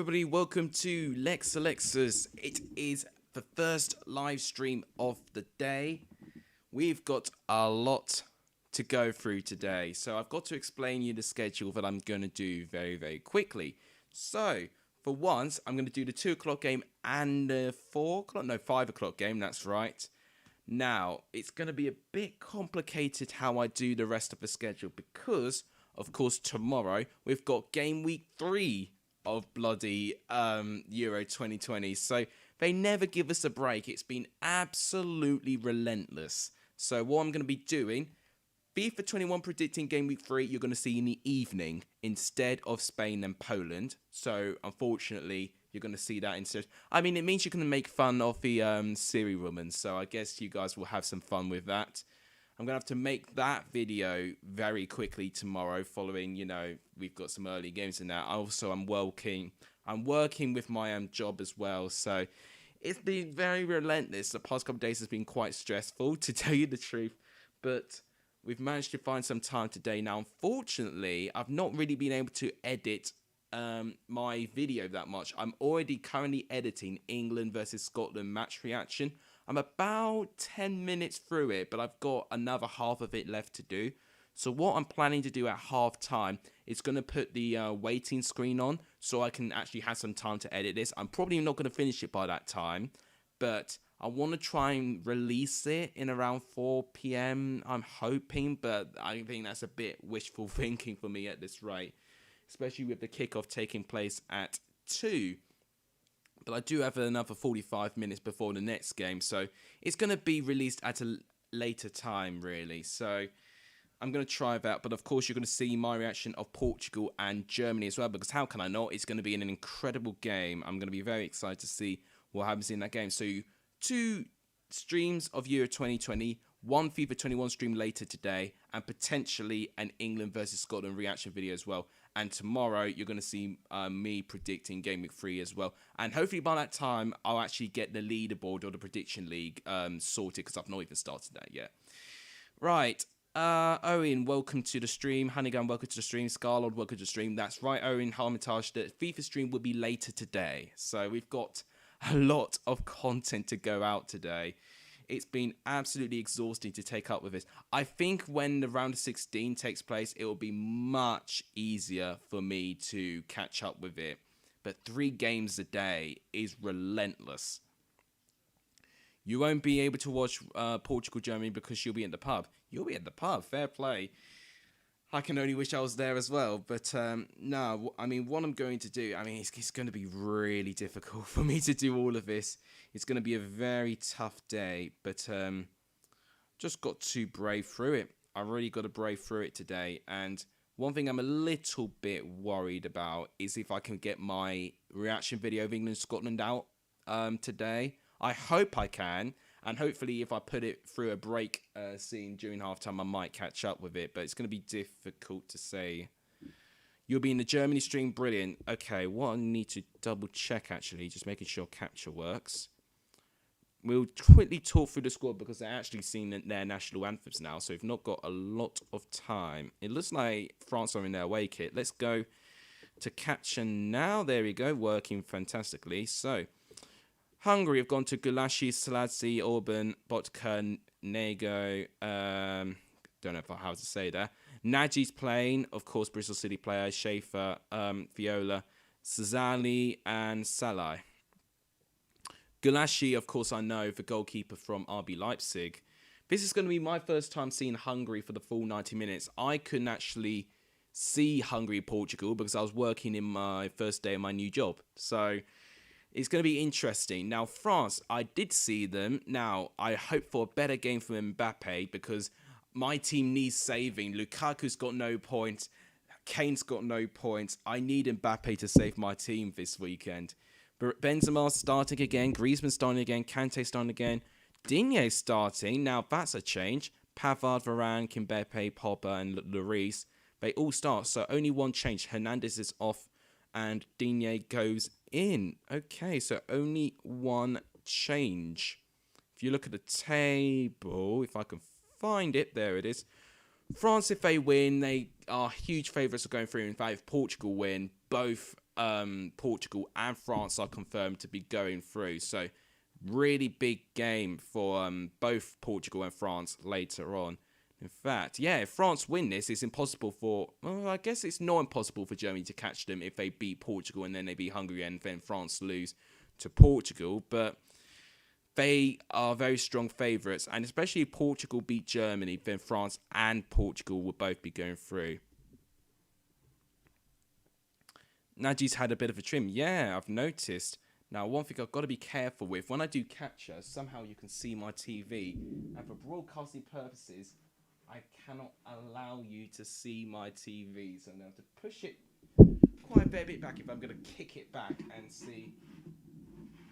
everybody, welcome to Lex Alexis. It is the first live stream of the day. We've got a lot to go through today, so I've got to explain you the schedule that I'm going to do very quickly. So, for once, I'm going to do the 2 o'clock game and the 5 o'clock game, that's right. Now, it's going to be a bit complicated how I do the rest of the schedule because, of course, tomorrow we've got game week 3 of bloody Euro 2020. So they never give us a break. It's been absolutely relentless. So what I'm going to be doing, FIFA 21 predicting game week 3, you're going to see in the evening instead of Spain and Poland. So unfortunately, you're going to see that instead. I mean, it means you're going to make fun of the Siri woman. So I guess you guys will have some fun with that. I'm going to have to make that video very quickly tomorrow following, we've got some early games in that. Also, I'm working with my job as well. So it's been very relentless. The past couple of days has been quite stressful, to tell you the truth. But we've managed to find some time today. Now, unfortunately, I've not really been able to edit my video that much. I'm already currently editing England versus Scotland match reaction. I'm about 10 minutes through it, but I've got another half of it left to do. So what I'm planning to do at half time is going to put the waiting screen on so I can actually have some time to edit this. I'm probably not going to finish it by that time, but I want to try and release it in around 4 p.m. I'm hoping, but I think that's a bit wishful thinking for me at this rate, especially with the kickoff taking place at 2. But I do have another 45 minutes before the next game, so it's going to be released at a later time, really. So I'm going to try that, but of course you're going to see my reaction of Portugal and Germany as well, because how can I not? It's going to be an incredible game. I'm going to be very excited to see what happens in that game. So 2 streams of Euro 2020, 1 FIFA 21 stream later today, and potentially an England versus Scotland reaction video as well. And tomorrow, you're going to see me predicting Game Week 3 as well. And hopefully by that time, I'll actually get the leaderboard or the prediction league sorted, because I've not even started that yet. Right. Owen, welcome to the stream. Hannigan, welcome to the stream. Scarlord, welcome to the stream. That's right, Owen Harmitage. The FIFA stream will be later today. So we've got a lot of content to go out today. It's been absolutely exhausting to take up with this. I think when the round of 16 takes place, it will be much easier for me to catch up with it. But 3 games a day is relentless. You won't be able to watch Portugal, Germany because you'll be at the pub. You'll be at the pub, fair play. I can only wish I was there as well. But no, I mean, what I'm going to do, I mean, it's going to be really difficult for me to do all of this. It's going to be a very tough day, but just got to brave through it. I really got to brave through it today. And one thing I'm a little bit worried about is if I can get my reaction video of England-Scotland out today. I hope I can. And hopefully if I put it through a break scene during halftime, I might catch up with it. But it's going to be difficult to say. You'll be in the Germany stream. Brilliant. Okay, what I need to double check, actually, just making sure capture works. We'll quickly talk through the squad because they're actually seen their national anthems now. So we've not got a lot of time. It looks like France are in their away kit. Let's go to capture now. There we go. Working fantastically. So Hungary have gone to Gulashi, Saladzi, Orban, Botka, Nego. Don't know how to say that. Naji's playing, of course, Bristol City player, Schaefer, Viola, Sazali, and Salai. Gulashi, of course, I know, the goalkeeper from RB Leipzig. This is going to be my first time seeing Hungary for the full 90 minutes. I couldn't actually see Hungary-Portugal because I was working in my first day of my new job. So it's going to be interesting. Now, France, I did see them. Now, I hope for a better game from Mbappe because my team needs saving. Lukaku's got no points. Kane's got no points. I need Mbappe to save my team this weekend. Benzema starting again. Griezmann starting again. Kante starting again. Digne starting. Now, that's a change. Pavard, Varane, Kimbepe, Pogba, and Lloris. They all start. So only one change. Hernandez is off. And Digne goes in. Okay, so only one change. If you look at the table, if I can find it, there it is. France, if they win, they are huge favourites of going through. In fact, if Portugal win, both Portugal and France are confirmed to be going through. So really big game for both Portugal and France later on. In fact, yeah, if France win this, it's impossible for... Well, I guess it's not impossible for Germany to catch them if they beat Portugal and then they beat Hungary and then France lose to Portugal. But they are very strong favourites. And especially if Portugal beat Germany, then France and Portugal will both be going through. Naji's had a bit of a trim. Yeah, I've noticed. Now, one thing I've got to be careful with, when I do capture, somehow you can see my TV. And for broadcasting purposes, I cannot allow you to see my TV. So I'm going to have to push it quite a bit back if I'm going to kick it back and see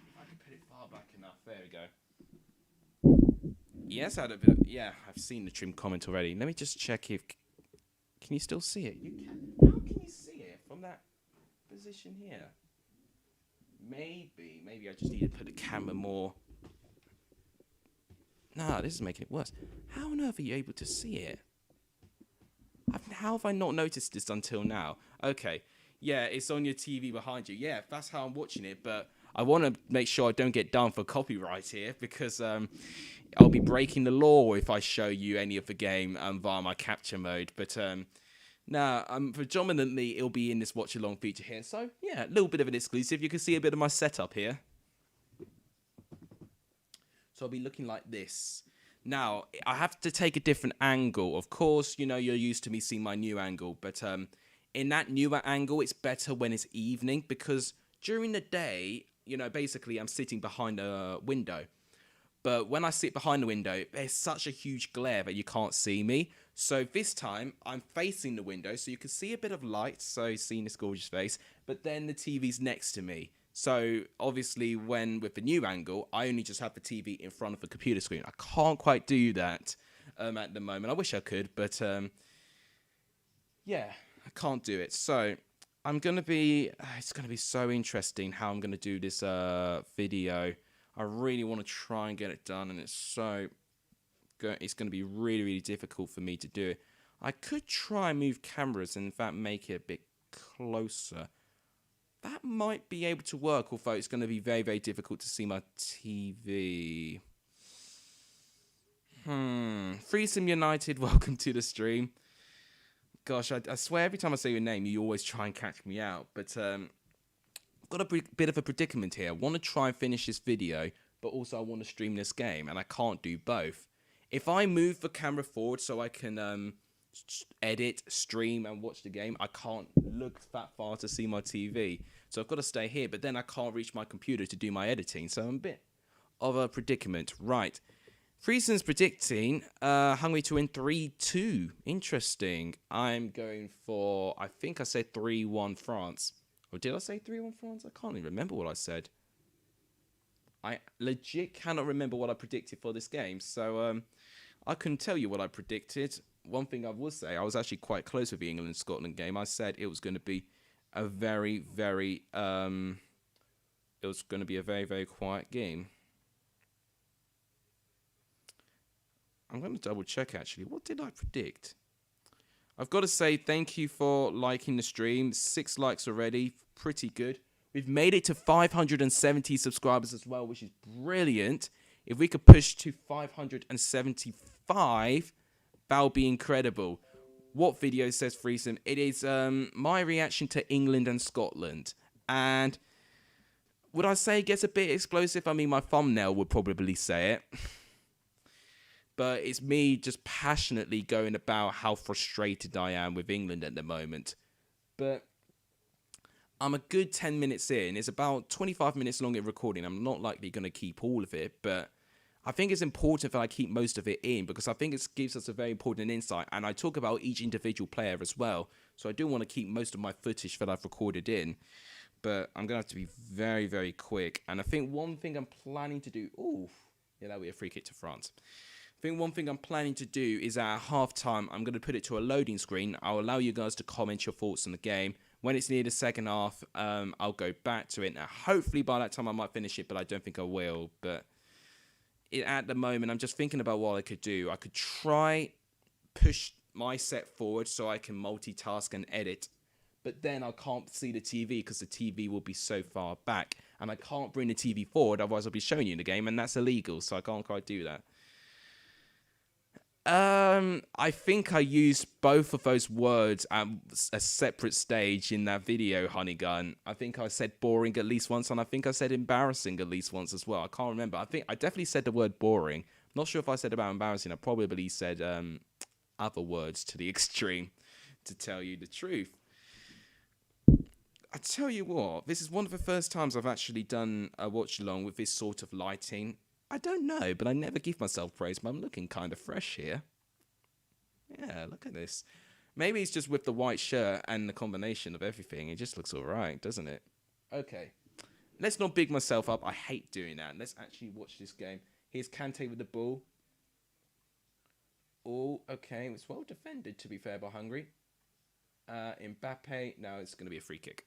if I can put it far back enough. There we go. Yes, I had a bit of, yeah, I've seen the trim comment already. Let me just check if... Can you still see it? You can. How can you see it from that position here? Maybe I just need to put the camera more... Nah, this is making it worse. How on earth are you able to see it? How have I not noticed this until now? Okay, yeah, it's on your TV behind you. Yeah, that's how I'm watching it, but I want to make sure I don't get done for copyright here, because I'll be breaking the law if I show you any of the game via my capture mode. But predominantly it'll be in this watch along feature here. So yeah, a little bit of an exclusive. You can see a bit of my setup here. So I'll be looking like this. Now, I have to take a different angle. Of course, you know, you're used to me seeing my new angle. But in that newer angle, it's better when it's evening. Because during the day, you know, basically I'm sitting behind a window. But when I sit behind the window, there's such a huge glare that you can't see me. So this time, I'm facing the window, so you can see a bit of light. So seeing this gorgeous face. But then the TV's next to me. So, obviously, with the new angle, I only just have the TV in front of the computer screen. I can't quite do that at the moment. I wish I could, but, yeah, I can't do it. So, it's going to be so interesting how I'm going to do this video. I really want to try and get it done, and it's going to be really, really difficult for me to do it. I could try and move cameras and, in fact, make it a bit closer. That might be able to work, although it's going to be very, very difficult to see my TV. Freesome United, welcome to the stream. Gosh, I swear every time I say your name, you always try and catch me out. But I've got a bit of a predicament here. I want to try and finish this video, but also I want to stream this game, and I can't do both. If I move the camera forward so I can edit, stream, and watch the game, I can't look that far to see my TV. So I've got to stay here, but then I can't reach my computer to do my editing. So I'm a bit of a predicament. Right. Frieson's predicting Hungary to win 3-2. Interesting. I'm going for, I think I said 3-1 France. Or did I say 3-1 France? I can't even remember what I said. I legit cannot remember what I predicted for this game. So I couldn't tell you what I predicted. One thing I will say, I was actually quite close with the England-Scotland game. I said it was going to be a very, very, very quiet game. I'm going to double check, actually. What did I predict? I've got to say thank you for liking the stream. 6 likes already. Pretty good. We've made it to 570 subscribers as well, which is brilliant. If we could push to 575... that'll be incredible. What video says Freesome? It is my reaction to England and Scotland. And would I say it gets a bit explosive? I mean, my thumbnail would probably say it. But it's me just passionately going about how frustrated I am with England at the moment. But I'm a good 10 minutes in. It's about 25 minutes long in recording. I'm not likely going to keep all of it, but I think it's important that I keep most of it in because I think it gives us a very important insight. And I talk about each individual player as well. So I do want to keep most of my footage that I've recorded in. But I'm going to have to be very, very quick. And I think one thing I'm planning to do... Ooh, yeah, that'll be a free kick to France. I think one thing I'm planning to do is at half-time, I'm going to put it to a loading screen. I'll allow you guys to comment your thoughts on the game. When it's near the second half, I'll go back to it. Now, hopefully by that time I might finish it, but I don't think I will. But at the moment, I'm just thinking about what I could do. I could try push my set forward so I can multitask and edit. but then I can't see the TV because the TV will be so far back, and I can't bring the TV forward, otherwise I'll be showing you the game, and that's illegal, so I can't quite do that. I think I used both of those words at a separate stage in that video, Honeygun. I think I said boring at least once, and I think I said embarrassing at least once as well. I can't remember. I think I definitely said the word boring. I'm not sure if I said about embarrassing. I probably said other words to the extreme, to tell you the truth. I tell you what, this is one of the first times I've actually done a watch along with this sort of lighting. I don't know, but I never give myself praise, but I'm looking kind of fresh here. Yeah, look at this. Maybe it's just with the white shirt and the combination of everything. It just looks alright, doesn't it? Okay. Let's not big myself up. I hate doing that. Let's actually watch this game. Here's Kante with the ball. Oh, okay. It's well defended, to be fair, by Hungary. Mbappe. Now it's going to be a free kick.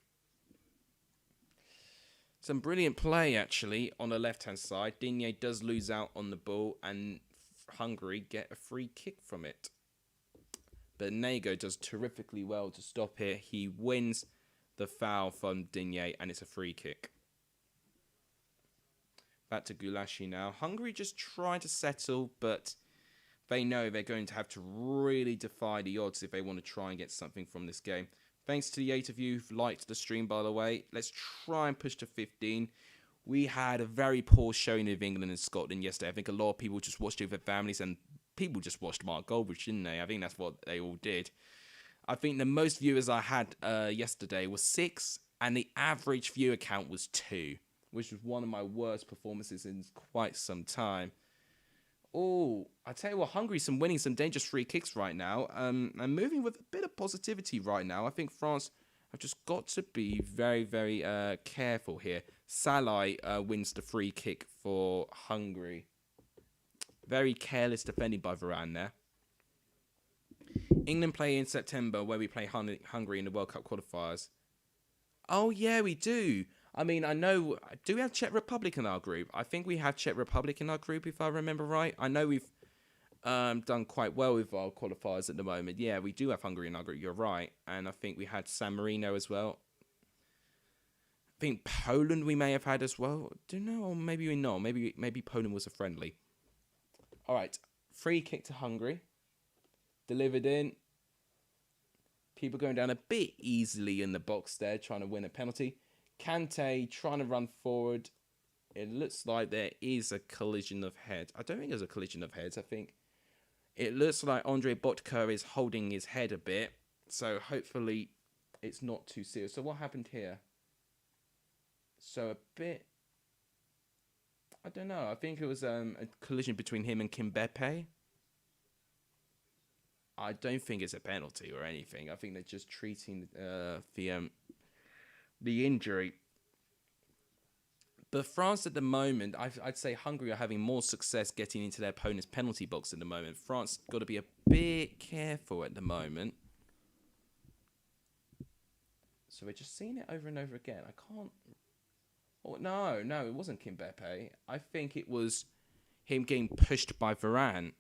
Some brilliant play, actually, on the left-hand side. Digne does lose out on the ball, and Hungary get a free kick from it. But Nego does terrifically well to stop it. He wins the foul from Digne, and it's a free kick. Back to Gulashi now. Hungary just trying to settle, but they know they're going to have to really defy the odds if they want to try and get something from this game. Thanks to the 8 of you who've liked the stream, by the way. Let's try and push to 15. We had a very poor showing of England and Scotland yesterday. I think a lot of people just watched it with their families, and people just watched Mark Goldbridge, didn't they? I think that's what they all did. I think the most viewers I had yesterday was 6, and the average viewer count was 2, which was one of my worst performances in quite some time. Oh, I tell you what, Hungary's winning some dangerous free kicks right now. And moving with a bit of positivity right now. I think France have just got to be very, very careful here. Salai wins the free kick for Hungary. Very careless defending by Varane there. England play in September, where we play Hungary in the World Cup qualifiers. Oh, yeah, we do. I mean, I know... Do we have Czech Republic in our group? I think we have Czech Republic in our group, if I remember right. I know we've done quite well with our qualifiers at the moment. Yeah, we do have Hungary in our group, you're right. And I think we had San Marino as well. I think Poland we may have had as well. Don't know, or maybe we not. Maybe Poland was a friendly. All right, free kick to Hungary. Delivered in. People going down a bit easily in the box there, trying to win a penalty. Kante trying to run forward. It looks like there is a collision of heads. I don't think there's a collision of heads. I think it looks like Andre Botka is holding his head a bit. So hopefully it's not too serious. So what happened here? So a bit... I don't know. I think it was a collision between him and Kimbepe. I don't think it's a penalty or anything. I think they're just treating the injury. But France at the moment, I'd say Hungary are having more success getting into their opponent's penalty box at the moment. France got to be a bit careful at the moment. So we're just seeing it over and over again. I can't... Oh, no, it wasn't Kimbepe. I think it was him getting pushed by Varane.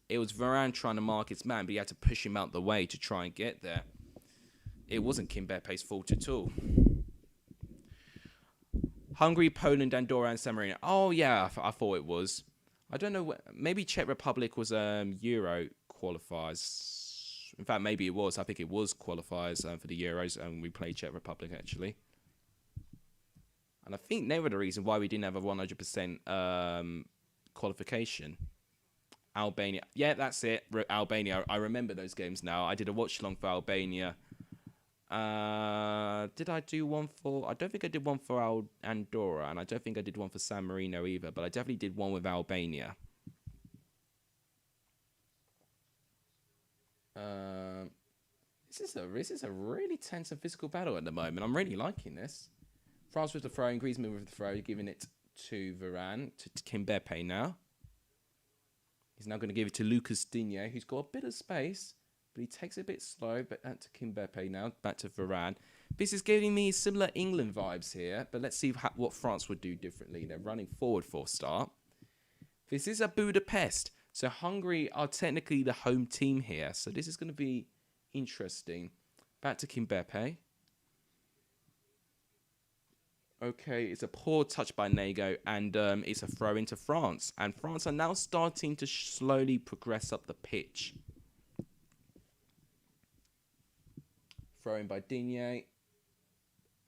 It was Varane trying to mark his man, but he had to push him out the way to try and get there. It wasn't Kimbepe's fault at all. Hungary, Poland, Andorra, and San Marino. Oh, yeah, I thought it was. I don't know. Maybe Czech Republic was Euro qualifiers. In fact, maybe it was. I think it was qualifiers for the Euros, and we played Czech Republic, actually. And I think they were the reason why we didn't have a 100% qualification. Albania. Yeah, that's it. Albania. I remember those games now. I did a watch-along for Albania. Did I do one for... I don't think I did one for Andorra, and I don't think I did one for San Marino either, but I definitely did one with Albania. This is a really tense and physical battle at the moment. I'm really liking this. France with the throw, and Griezmann with the throw, giving it to Varane, to Kimbepe now. He's now going to give it to Lucas Digne, who's got a bit of space, but he takes it a bit slow. But to Kimbepe now, back to Varane. This is giving me similar England vibes here, but let's see what France would do differently. They're running forward for a start. This is a Budapest, so Hungary are technically the home team here, so this is going to be interesting. Back to Kimbepe. Okay, it's a poor touch by Nago, and it's a throw into France. And France are now starting to slowly progress up the pitch. Throw in by Digne.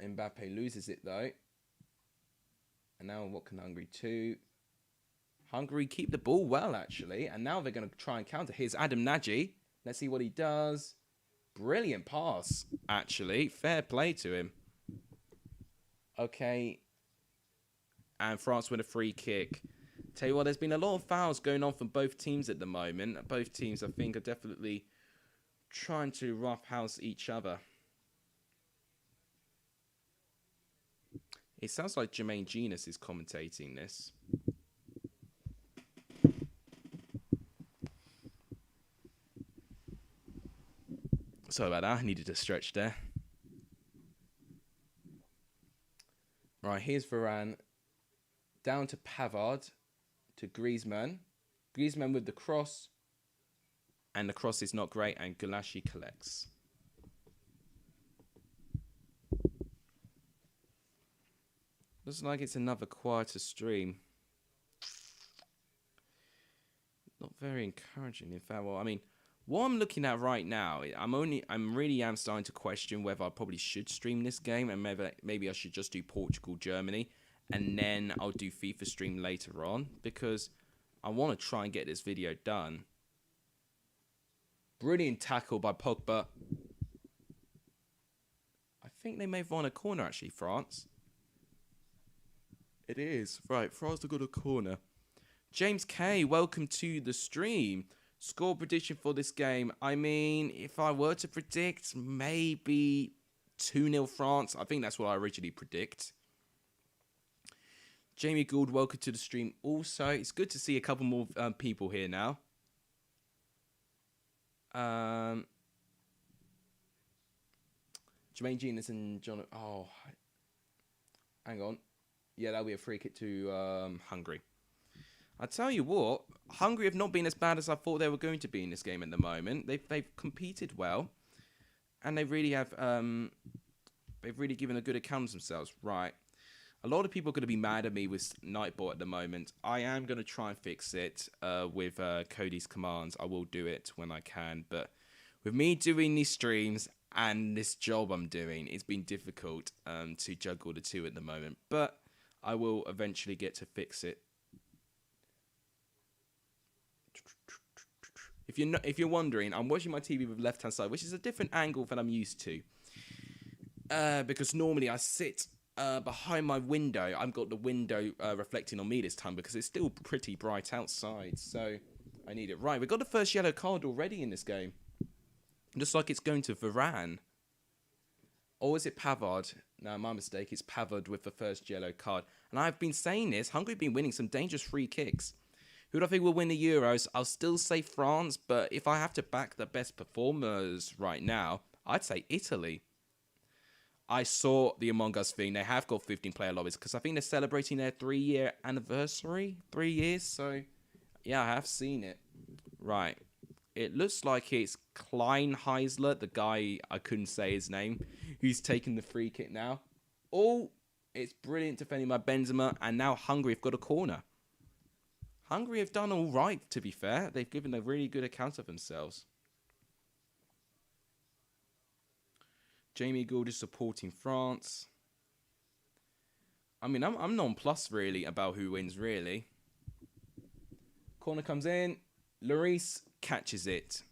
Mbappe loses it though. And now what can Hungary do? Hungary keep the ball well, actually. And now they're going to try and counter. Here's Adam Nagy. Let's see what he does. Brilliant pass, actually. Fair play to him. Okay. And France win a free kick. Tell you what, there's been a lot of fouls going on from both teams at the moment. Both teams, I think, are definitely trying to roughhouse each other. It sounds like Jermaine Genius is commentating this. Sorry about that. I needed a stretch there. Right, here's Varane. Down to Pavard. To Griezmann. Griezmann with the cross. And the cross is not great. And Gulashi collects. Looks like it's another quieter stream. Not very encouraging, in fact. Well, I mean, what I'm looking at right now, I'm really starting to question whether I probably should stream this game, and maybe I should just do Portugal, Germany, and then I'll do FIFA stream later on, because I want to try and get this video done. Brilliant tackle by Pogba. I think they may have won a corner, actually, France. It is. Right, France have got a corner. James K, welcome to the stream. Score prediction for this game. I mean, if I were to predict, maybe 2-0 France. I think that's what I originally predict. Jamie Gould, welcome to the stream also. It's good to see a couple more people here now. Jermaine Genius and John... Oh, hang on. Yeah, that'll be a free kick to Hungary. I tell you what, Hungary have not been as bad as I thought they were going to be in this game at the moment. They've competed well, and they really have they've really given a good account of themselves. Right, a lot of people are going to be mad at me with Nightbot at the moment. I am going to try and fix it with Cody's commands. I will do it when I can, but with me doing these streams and this job I'm doing, it's been difficult to juggle the two at the moment. But I will eventually get to fix it. If you're wondering, I'm watching my TV with the left-hand side, which is a different angle than I'm used to. Because normally I sit behind my window. I've got the window reflecting on me this time because it's still pretty bright outside. So I need it. Right, we've got the first yellow card already in this game. Looks like it's going to Varane. Or is it Pavard? No, my mistake. It's Pavard with the first yellow card. And I've been saying this. Hungary have been winning some dangerous free kicks. Who do I think will win the Euros? I'll still say France, but if I have to back the best performers right now, I'd say Italy. I saw the Among Us thing. They have got 15-player lobbies because I think they're celebrating their 3-year anniversary. 3 years, so yeah, I have seen it. Right. It looks like it's Kleinheisler, the guy, I couldn't say his name, who's taking the free kick now. Oh, it's brilliant defending by Benzema, and now Hungary have got a corner. Hungary have done all right, to be fair. They've given a really good account of themselves. Jamie Gould is supporting France. I mean, I'm nonplussed, really, about who wins, really. Corner comes in. Lloris catches it.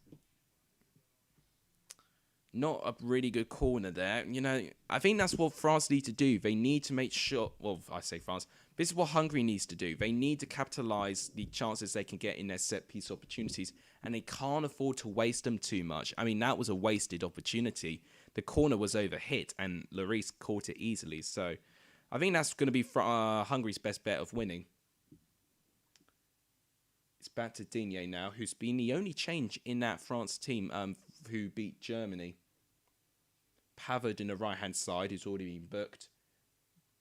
Not a really good corner there. You know, I think that's what France need to do. They need to make sure... Well, I say France. This is what Hungary needs to do. They need to capitalise the chances they can get in their set-piece opportunities. And they can't afford to waste them too much. I mean, that was a wasted opportunity. The corner was overhit and Lloris caught it easily. So, I think that's going to be Hungary's best bet of winning. It's back to Digne now, who's been the only change in that France team who beat Germany. Pavard in the right-hand side, who's already been booked.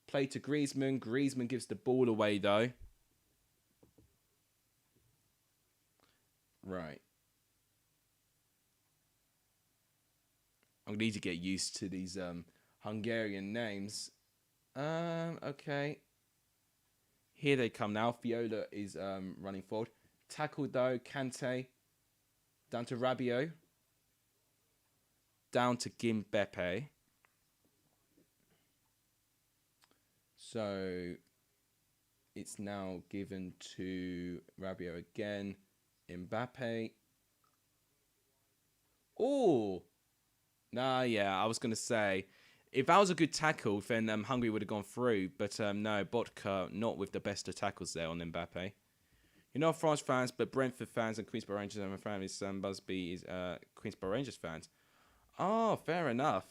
Play to Griezmann. Griezmann gives the ball away, though. Right. I'm going to need to get used to these Hungarian names. Okay. Here they come now. Viola is running forward. Tackle though, Kante. Down to Rabiot. Down to Gimbepe. So it's now given to Rabiot again. Mbappe. Oh! Nah, yeah, I was going to say, if that was a good tackle, then Hungary would have gone through. But no, Botka not with the best of tackles there on Mbappe. You're not France fans, but Brentford fans and Queensborough Rangers and my family, Sam Busby is Queensborough Rangers fans. Oh, fair enough.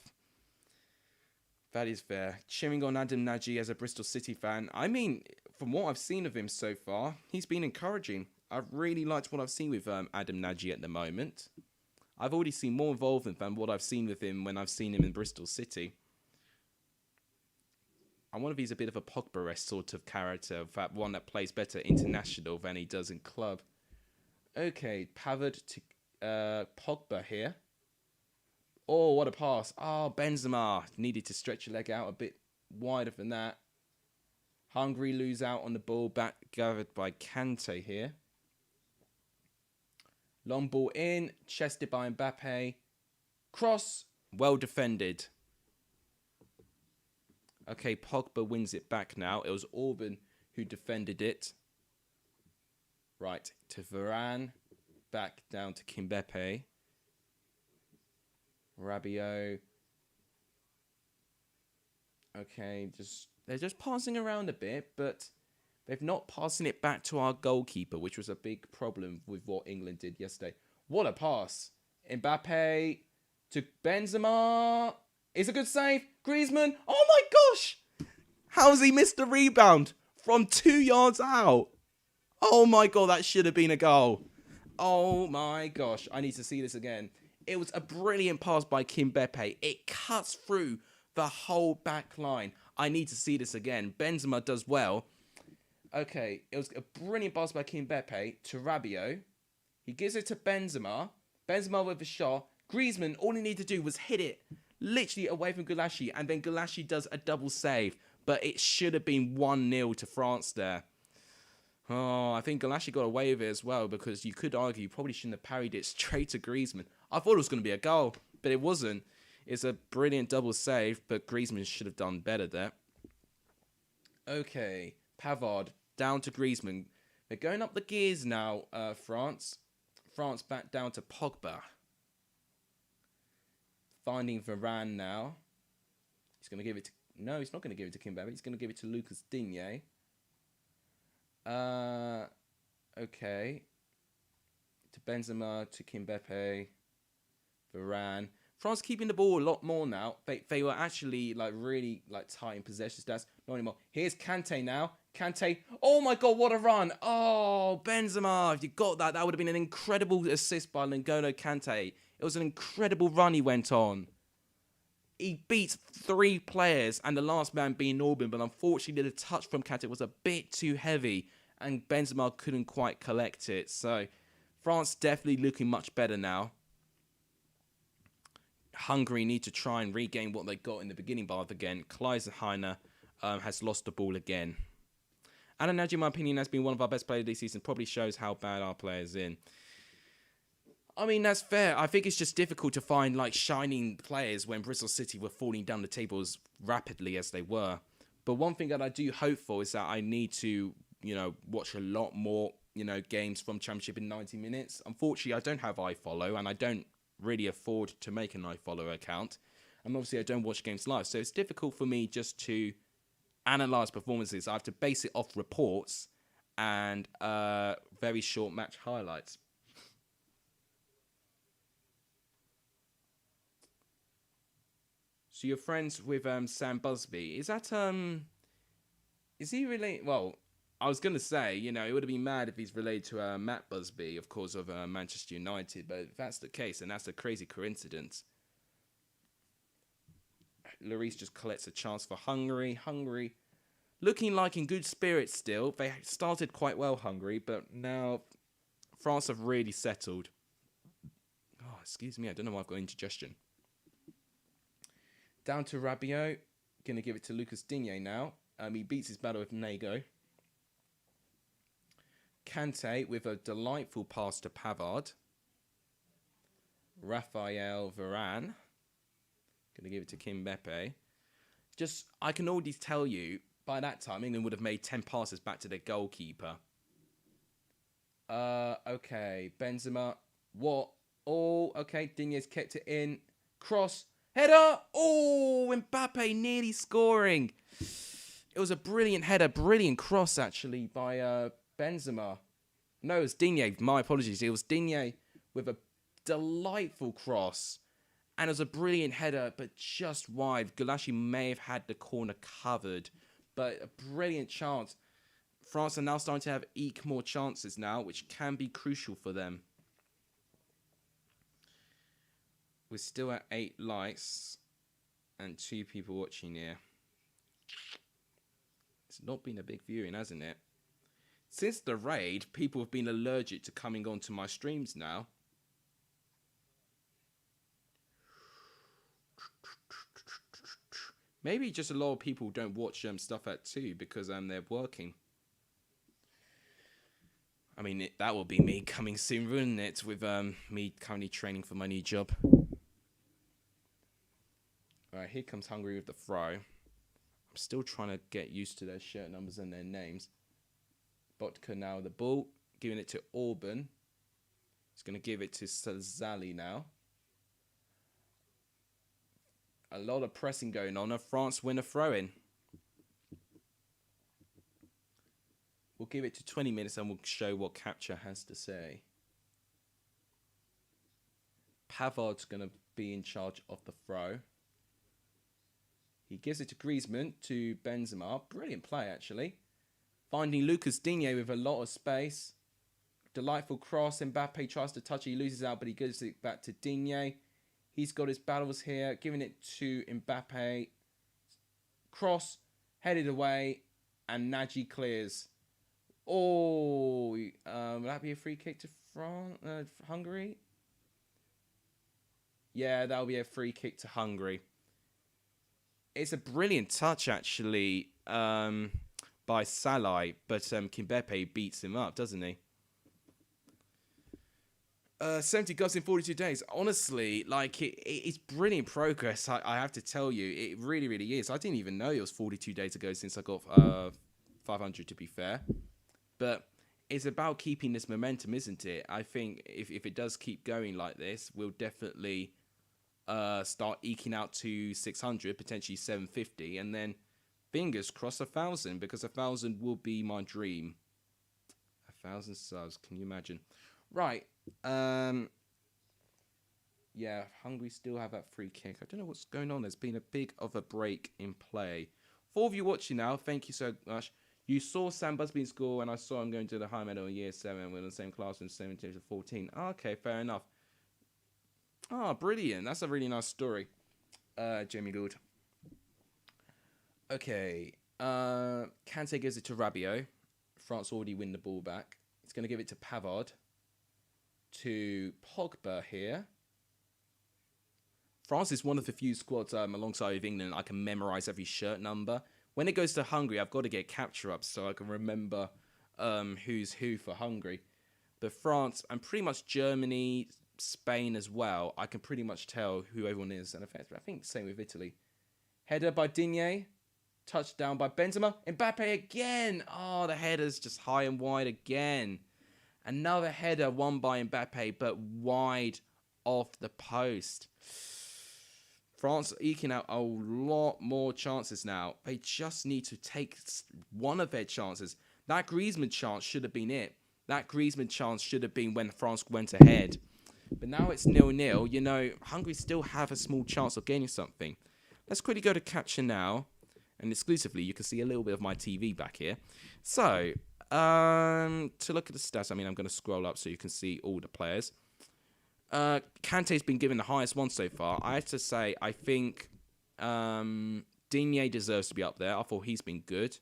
That is fair. Cheering on Adam Nagy as a Bristol City fan. I mean, from what I've seen of him so far, he's been encouraging. I've really liked what I've seen with Adam Nagy at the moment. I've already seen more involvement than what I've seen with him when I've seen him in Bristol City. I wonder if he's a bit of a Pogba-esque sort of character, that one that plays better international than he does in club. Okay, Pavard to Pogba here. Oh, what a pass. Oh, Benzema needed to stretch your leg out a bit wider than that. Hungary lose out on the ball, back gathered by Kante here. Long ball in, chested by Mbappe. Cross, well defended. Okay, Pogba wins it back now. It was Orban who defended it. Right, to Varane. Back down to Kimbepe. Rabiot. Okay, they're just passing around a bit, but they've not passing it back to our goalkeeper, which was a big problem with what England did yesterday. What a pass. Mbappe to Benzema. It's a good save. Griezmann. Oh my gosh. How's he missed the rebound from 2 yards out? Oh my god, that should have been a goal. Oh my gosh, I need to see this again. It was a brilliant pass by Kimbepe. It cuts through the whole back line. I need to see this again. Benzema does well. Okay, it was a brilliant pass by Kimbepe to Rabiot. He gives it to Benzema. Benzema with a shot. Griezmann, all he needed to do was hit it literally away from Gulashi, and then Gulashi does a double save. But it should have been 1-0 to France there. Oh, I think Gulashi got away with it as well, because you could argue you probably shouldn't have parried it straight to Griezmann. I thought it was going to be a goal, but it wasn't. It's a brilliant double save, but Griezmann should have done better there. Okay, Pavard down to Griezmann. They're going up the gears now, France. France back down to Pogba. Finding Varane now. He's going to give it to... No, he's not going to give it to Kimbepe. He's going to give it to Lucas Digne. Okay. To Benzema, to Kimbepe. Varane. France keeping the ball a lot more now. They were actually really tight in possession stats. Not anymore. Here's Kante now. Kante. Oh my god, what a run. Oh, Benzema. If you got that, that would have been an incredible assist by N'Golo Kante. It was an incredible run he went on. He beat 3 players, and the last man being Orban, but unfortunately the touch from Kante was a bit too heavy, and Benzema couldn't quite collect it. So France definitely looking much better now. Hungary need to try and regain what they got in the beginning half again. Kleiserheiner has lost the ball again. Adam Nagy, in my opinion, has been one of our best players this season. Probably shows how bad our players in. I mean, that's fair. I think it's just difficult to find shining players when Bristol City were falling down the table as rapidly as they were. But one thing that I do hope for is that I need to, watch a lot more, games from Championship in 90 minutes. Unfortunately, I don't have iFollow, and I don't really afford to make an iFollow account. And obviously, I don't watch games live. So it's difficult for me just to analyse performances. I have to base it off reports and very short match highlights. So you're friends with Sam Busby. Is that is he related? Well, I was gonna say, it would have been mad if he's related to Matt Busby, of course, of Manchester United. But if that's the case, then that's a crazy coincidence. Lloris just collects a chance for Hungary. Hungary looking like in good spirits still. They started quite well, Hungary, but now France have really settled. Oh, excuse me, I don't know why I've got indigestion. Down to Rabiot. Going to give it to Lucas Digne now. He beats his battle with Nego. Kante with a delightful pass to Pavard. Raphael Varane. Going to give it to Kimbepe. Just, I can already tell you, by that time, England would have made 10 passes back to their goalkeeper. Okay, Benzema. What? Oh, okay, Digne's kept it in. Cross. Header. Oh, Mbappe nearly scoring. It was a brilliant header, brilliant cross, actually, by Benzema. No, it was Digne. My apologies. It was Digne with a delightful cross. And it was a brilliant header, but just wide. Gulashi may have had the corner covered, but a brilliant chance. France are now starting to have eke more chances now, which can be crucial for them. We're still at 8 likes and 2 people watching here. It's not been a big viewing, hasn't it? Since the raid, people have been allergic to coming onto my streams now. Maybe just a lot of people don't watch stuff at 2 because they're working. I mean, that will be me coming soon, wouldn't it? With me currently training for my new job. Alright, here comes Hungary with the throw. I'm still trying to get used to their shirt numbers and their names. Botka now with the ball, giving it to Orban. He's going to give it to Sazali now. A lot of pressing going on, and France win a throw-in. We'll give it to 20 minutes and we'll show what Capture has to say. Pavard's going to be in charge of the throw. He gives it to Griezmann, to Benzema. Brilliant play, actually. Finding Lucas Digne with a lot of space. Delightful cross. Mbappe tries to touch it. He loses out, but he gives it back to Digne. He's got his battles here. Giving it to Mbappe. Cross. Headed away. And Nagy clears. Oh, will that be a free kick to Hungary? Yeah, that'll be a free kick to Hungary. It's a brilliant touch, actually, by Salah, but Kimbepe beats him up, doesn't he? 70 goals in 42 days. Honestly, like, it's brilliant progress, I have to tell you. It really, really is. I didn't even know it was 42 days ago since I got 500, to be fair. But it's about keeping this momentum, isn't it? I think if it does keep going like this, we'll definitely start eking out to 600, potentially 750, and then fingers crossed 1,000, because 1,000 will be my dream. 1,000 subs, can you imagine? Right. Yeah, Hungary still have that free kick. I don't know what's going on. There's been a big of a break in play. For all of you watching now, thank you so much. You saw Sam Busby score, and I saw him going to the high medal in year 7. We're in the same class from 17 to 14. Okay, fair enough. Oh, brilliant. That's a really nice story. Jamie Gould. Okay. Kante gives it to Rabiot. France already win the ball back. It's going to give it to Pavard. To Pogba here. France is one of the few squads alongside with England I can memorise every shirt number. When it goes to Hungary, I've got to get capture up so I can remember who's who for Hungary. But France and pretty much Germany, Spain as well, I can pretty much tell who everyone is. And I think same with Italy. Header by Digne. Touchdown by Benzema. Mbappe again. Oh, the header's just high and wide again. Another header won by Mbappe, but wide off the post. France are eking out a lot more chances now. They just need to take one of their chances. That Griezmann chance should have been it. That Griezmann chance should have been when France went ahead. But now it's 0-0. You know, Hungary still have a small chance of gaining something. Let's quickly go to capture now. And exclusively, you can see a little bit of my TV back here. So, to look at the stats, I mean, I'm going to scroll up so you can see all the players. Kante's been given the highest one so far. I have to say, I think Digne deserves to be up there. I thought he's been good.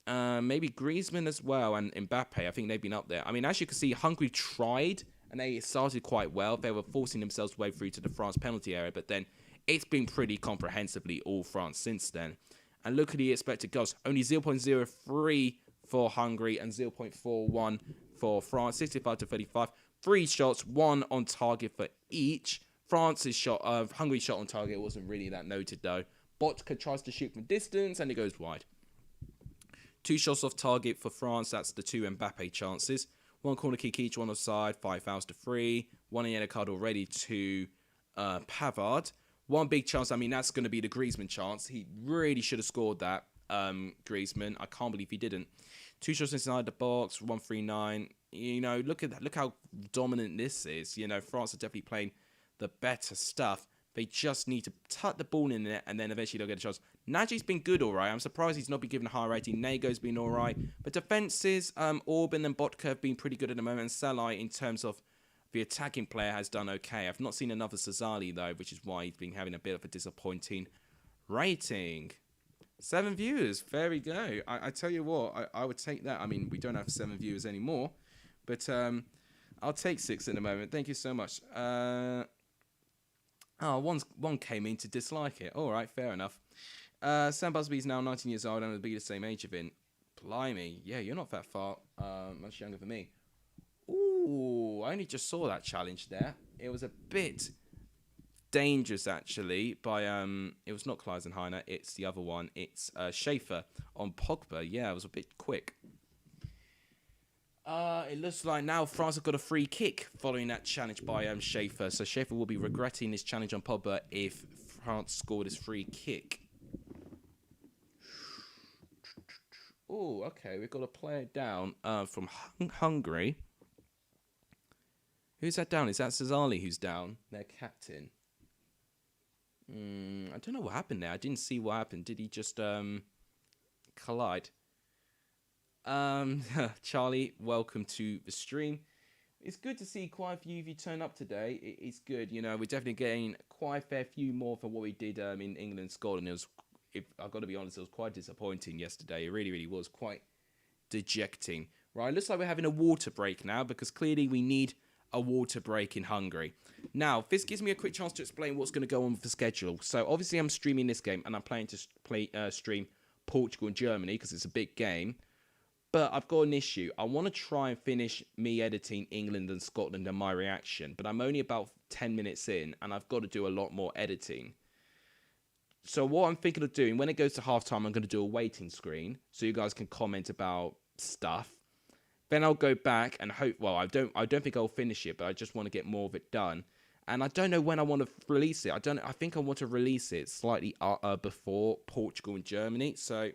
Maybe Griezmann as well and Mbappe. I think they've been up there. I mean, as you can see, Hungary tried and they started quite well. They were forcing themselves way through to the France penalty area, but then it's been pretty comprehensively all France since then. And look at the expected goals. Only 0.03 for Hungary and 0.41 for France. 65 to 35. 3 shots, 1 on target for each. France's shot, Hungary's shot on target wasn't really that noted though. Botka tries to shoot from distance and it goes wide. 2 shots off target for France. That's the 2 Mbappe chances. 1 corner kick each, 1 offside. 5 fouls to 3. 1 yellow card already to Pavard. 1 big chance. I mean, that's going to be the Griezmann chance. He really should have scored that, Griezmann. I can't believe he didn't. 2 shots inside the box. 1-3-9. You know, look at that. Look how dominant this is. You know, France are definitely playing the better stuff. They just need to tuck the ball in there, and then eventually they'll get a chance. Nagi's been good, all right. I'm surprised he's not been given a higher rating. Nago's been all right. But defences, Orban and Botka have been pretty good at the moment. And Salai, in terms of the attacking player, has done okay. I've not seen another Cesali, though, which is why he's been having a bit of a disappointing rating. 7 viewers. There we go. I tell you what, I would take that. I mean, we don't have 7 viewers anymore. But I'll take 6 in a moment. Thank you so much. One came in to dislike it. All right, fair enough. Sam Busby is now 19 years old and will be the same age of him. Blimey. Yeah, you're not that far. Much younger than me. Ooh, I only just saw that challenge there. It was a bit dangerous, actually, by... it was not Kleisenheiner, it's the other one. It's Schaefer on Pogba. Yeah, it was a bit quick. It looks like now France have got a free kick following that challenge by Schaefer. So Schaefer will be regretting his challenge on Pogba if France scored his free kick. Oh, okay. We've got a player down from Hungary. Who's that down? Is that Cesali who's down? Their captain. I don't know what happened there. I didn't see what happened. Did he just collide? Charlie, welcome to the stream. It's good to see quite a few of you turn up today. It's good, you know. We're definitely getting quite a fair few more for what we did in England and Scotland. It was, if I've got to be honest, it was quite disappointing yesterday. It really, really was quite dejecting. Right, looks like we're having a water break now because clearly we need a water break in Hungary. Now, this gives me a quick chance to explain what's going to go on with the schedule. So obviously I'm streaming this game and I'm planning to stream Portugal and Germany because it's a big game. But I've got an issue. I want to try and finish me editing England and Scotland and my reaction. But I'm only about 10 minutes in and I've got to do a lot more editing. So what I'm thinking of doing, when it goes to halftime, I'm going to do a waiting screen. So you guys can comment about stuff. Then I'll go back and hope, well, I don't think I'll finish it, but I just want to get more of it done. And I don't know when I want to release it. I think I want to release it slightly before Portugal and Germany. So...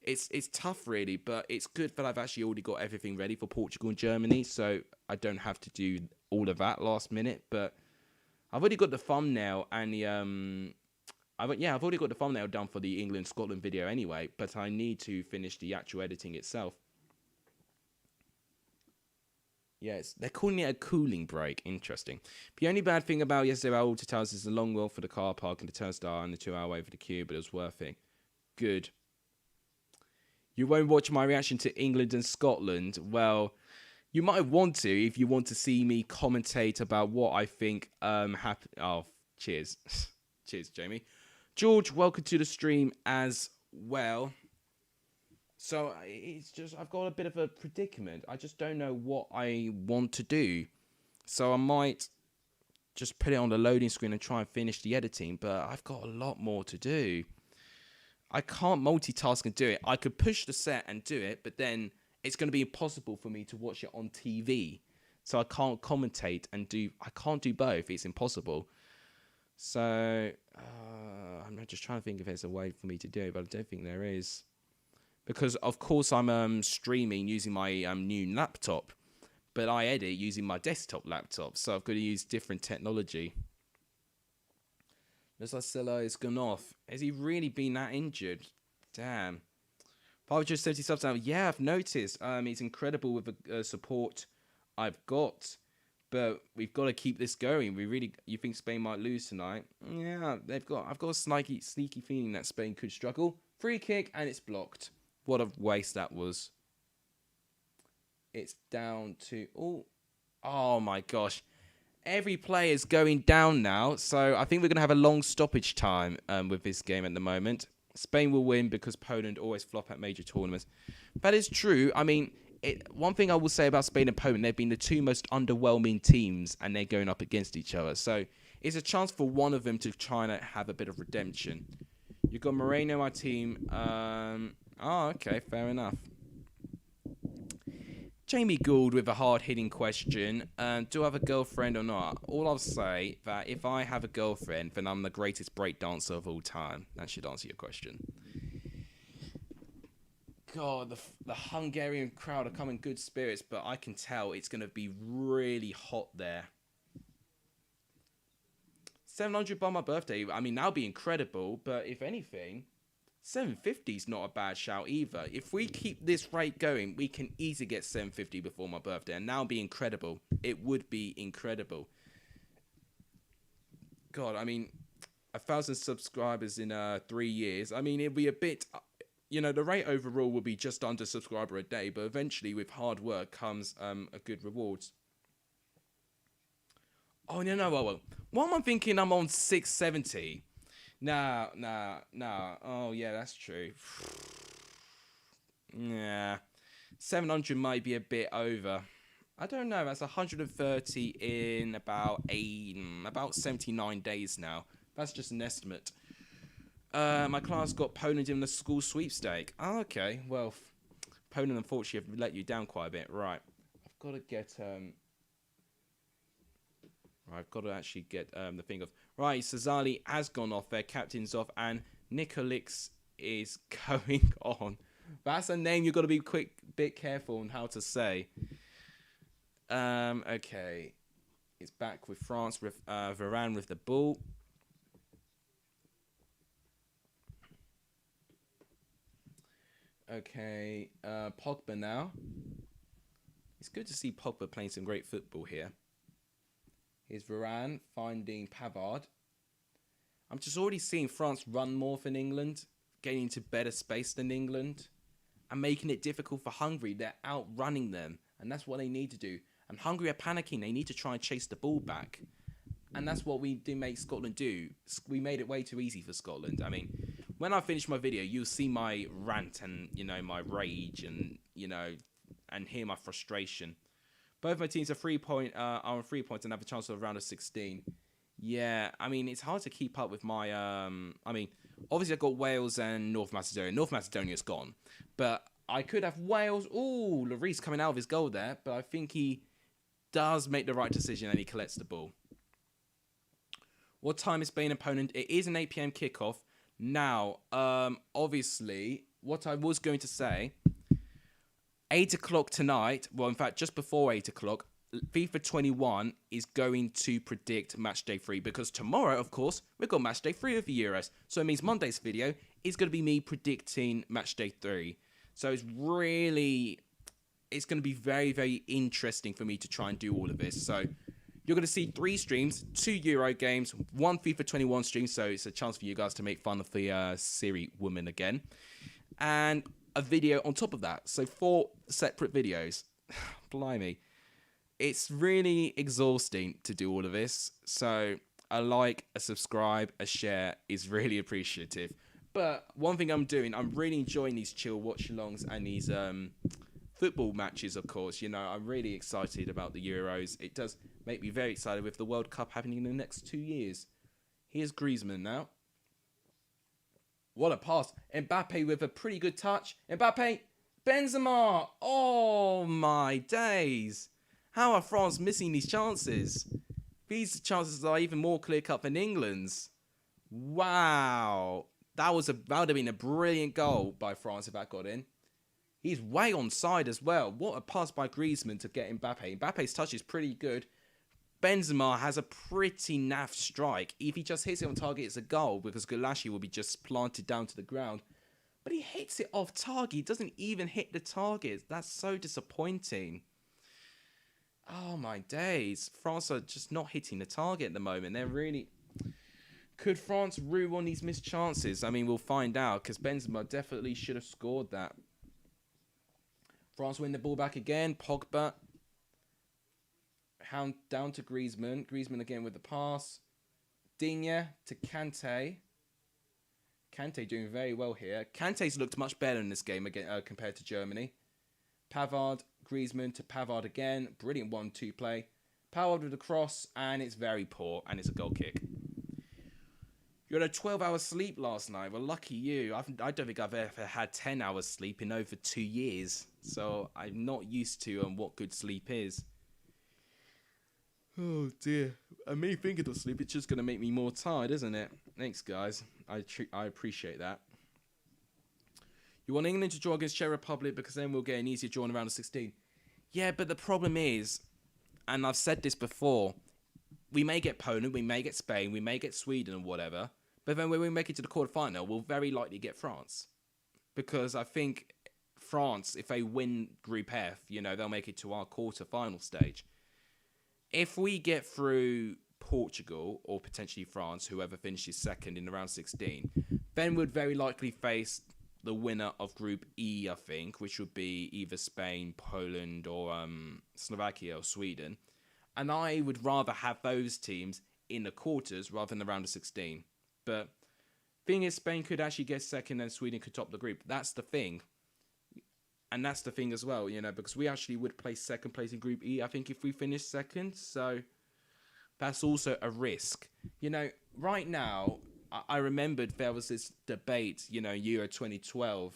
It's tough, really, but it's good that I've actually already got everything ready for Portugal and Germany, so I don't have to do all of that last minute. But I've already got the thumbnail and the I've already got the thumbnail done for the England-Scotland video anyway. But I need to finish the actual editing itself. Yes, they're calling it a cooling break. Interesting. The only bad thing about yesterday about Alta Towers is the long wall for the car park and the turnstile and the 2-hour wait for the queue, but it was worth it. Good. You won't watch my reaction to England and Scotland. Well, you might want to if you want to see me commentate about what I think happened. Oh, cheers. Cheers, Jamie. George, welcome to the stream as well. So it's just, I've got a bit of a predicament. I just don't know what I want to do. So I might just put it on the loading screen and try and finish the editing, but I've got a lot more to do. I can't multitask and do it. I could push the set and do it, but then it's going to be impossible for me to watch it on TV. So I can't commentate and I can't do both. It's impossible. So I'm just trying to think if there's a way for me to do it, but I don't think there is. Because, of course, I'm streaming using my new laptop, but I edit using my desktop laptop, so I've got to use different technology. Looks like Silla is gone off. Has he really been that injured? Damn. 570 subs now. Yeah, I've noticed. He's incredible with the support I've got. But we've got to keep this going. You think Spain might lose tonight? Yeah, I've got a sneaky feeling that Spain could struggle. Free kick and it's blocked. What a waste that was. It's down to... Oh my gosh. every player is going down now, so I think we're going to have a long stoppage time with this game at the moment. Spain will win because Poland always flop at major tournaments. That is true. I mean, one thing I will say about Spain and Poland, they've been the two most underwhelming teams, and they're going up against each other. So it's a chance for one of them to try and have a bit of redemption. You've got Moreno, our team. Okay, fair enough. Jamie Gould with a hard-hitting question. Do I have a girlfriend or not? All I'll say that if I have a girlfriend, then I'm the greatest breakdancer of all time. That should answer your question. God, the Hungarian crowd are coming in good spirits, but I can tell it's going to be really hot there. 700 by my birthday. I mean, that'll be incredible, but if anything, 750 is not a bad shout either. If we keep this rate going, we can easily get 750 before my birthday, and that'll be incredible. It would be incredible. God, I mean, 1,000 subscribers in 3 years. I mean, it'll be a bit... You know, the rate overall will be just under subscriber a day, but eventually with hard work comes a good rewards. Oh, no. What am I thinking? I'm on 670. Nah. Oh, yeah, that's true. Yeah. 700 might be a bit over. I don't know. That's 130 in about 79 days now. That's just an estimate. My class got Poland in the school sweepstake. Oh, okay. Well, Poland unfortunately have let you down quite a bit. Right. I've got to get I've got to actually get the thing off. Right, Sazali has gone off. Their captain's off, and Nikolix is going on. That's a name you've got to be bit careful on how to say. Okay. It's back with France with Varane with the ball. Okay, Pogba now. It's good to see Pogba playing some great football here. Here's Varane finding Pavard. I'm just already seeing France run more than England, getting into better space than England, and making it difficult for Hungary. They're outrunning them, and that's what they need to do. And Hungary are panicking. They need to try and chase the ball back. And that's what we do make Scotland do. We made it way too easy for Scotland. I mean, when I finish my video, you'll see my rant and, you know, my rage and, you know, and hear my frustration. Both my teams are on 3 points and have a chance of a round of 16. Yeah, I mean, it's hard to keep up with my, I mean, obviously I've got Wales and North Macedonia. North Macedonia's gone. But I could have Wales. Ooh, Lloris coming out of his goal there. But I think he does make the right decision and he collects the ball. What time is Spain and Poland? It is an 8 p.m. kickoff. Now, obviously, what I was going to say, 8 o'clock tonight, well, in fact, just before 8 o'clock, FIFA 21 is going to predict match day 3 because tomorrow, of course, we've got match day 3 of the Euros. So it means Monday's video is going to be me predicting match day 3. So it's going to be very, very interesting for me to try and do all of this. So you're going to see 3 streams, 2 Euro games, 1 FIFA 21 stream, so it's a chance for you guys to make fun of the Siri woman again. And a video on top of that, so 4 separate videos. Blimey. It's really exhausting to do all of this, so a like, a subscribe, a share is really appreciative. But one thing I'm doing, I'm really enjoying these chill watch-alongs and these football matches, of course. You know, I'm really excited about the Euros. It does make me very excited with the World Cup happening in the next 2 years. Here's Griezmann now. What a pass. Mbappe with a pretty good touch. Mbappe. Benzema. Oh, my days. How are France missing these chances? These chances are even more clear-cut than England's. Wow. That would have been a brilliant goal by France if that got in. He's way onside as well. What a pass by Griezmann to get Mbappe. Mbappe's touch is pretty good. Benzema has a pretty naff strike. If he just hits it on target, it's a goal because Gulashi will be just planted down to the ground. But he hits it off target. He doesn't even hit the target. That's so disappointing. Oh my days. France are just not hitting the target at the moment. They're really... Could France rue on these missed chances? I mean, we'll find out because Benzema definitely should have scored that. France win the ball back again. Pogba. Down to Griezmann. Griezmann again with the pass. Digne to Kante. Kante doing very well here. Kante's looked much better in this game again compared to Germany. Pavard, Griezmann to Pavard again. Brilliant 1-2 play. Pavard with the cross, and it's very poor, and it's a goal kick. You had a 12-hour sleep last night. Well, lucky you. I don't think I've ever had 10 hours sleep in over 2 years. So I'm not used to what good sleep is. Oh, dear. And me thinking of sleep, it's just going to make me more tired, isn't it? Thanks, guys. I appreciate that. You want England to draw against Czech Republic because then we'll get an easier draw in the round of 16. Yeah, but the problem is, and I've said this before, we may get Poland, we may get Spain, we may get Sweden or whatever, but then when we make it to the quarterfinal, we'll very likely get France. Because I think France, if they win Group F, they'll make it to our quarterfinal stage. If we get through Portugal or potentially France, whoever finishes second in the round 16, then we'd very likely face the winner of Group E, I think, which would be either Spain, Poland, or Slovakia or Sweden. And I would rather have those teams in the quarters rather than the round of 16. But thing is, Spain could actually get second and Sweden could top the group. That's the thing. And that's the thing as well, because we actually would place second place in Group E, I think, if we finish second. So that's also a risk. Right now, I remembered there was this debate, Euro 2012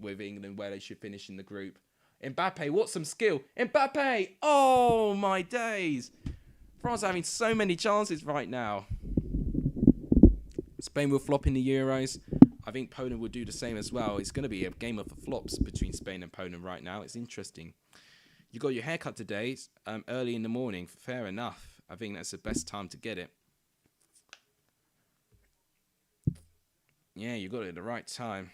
with England where they should finish in the group. Mbappe, what some skill. Mbappe! Oh, my days. France are having so many chances right now. Spain will flop in the Euros. I think Poland will do the same as well. It's going to be a game of the flops between Spain and Poland right now. It's interesting. You got your haircut today, early in the morning. Fair enough. I think that's the best time to get it. Yeah, you got it at the right time.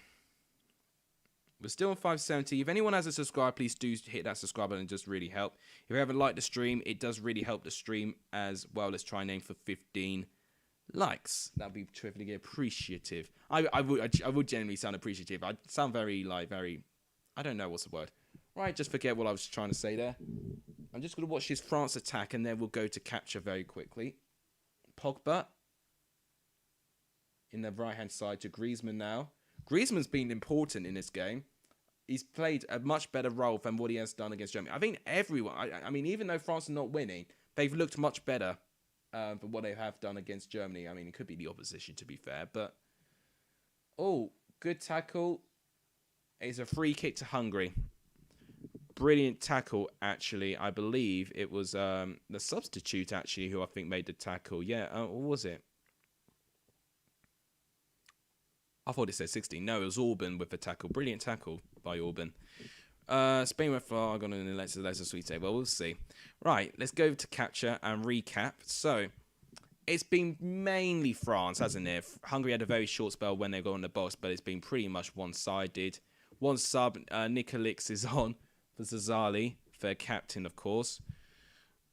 We're still on 570. If anyone has a subscribe, please do hit that subscribe button. It does really help. If you haven't liked the stream, it does really help the stream as well. Let's try and aim for 15 likes. That'd be terrifically appreciative. I would genuinely sound appreciative. I sound very, I don't know what's the word. Right, just forget what I was trying to say there. I'm just going to watch this France attack, and then we'll go to capture very quickly. Pogba in the right-hand side to Griezmann now. Griezmann's been important in this game. He's played a much better role than what he has done against Germany. I think everyone, I mean, even though France are not winning, they've looked much better than what they have done against Germany. I mean, it could be the opposition, to be fair. But, oh, good tackle. It's a free kick to Hungary. Brilliant tackle, actually. I believe it was the substitute, actually, who I think made the tackle. Yeah, what was it? I thought it said 16. No, it was Orban with the tackle. Brilliant tackle by Orban. Spain went far. Gone in the lesser sweet day. Well, we'll see. Right, let's go to capture and recap. So, it's been mainly France, hasn't it? Hungary had a very short spell when they got on the box, but it's been pretty much one-sided. One sub, Nikolix is on for Zazali, their captain, of course.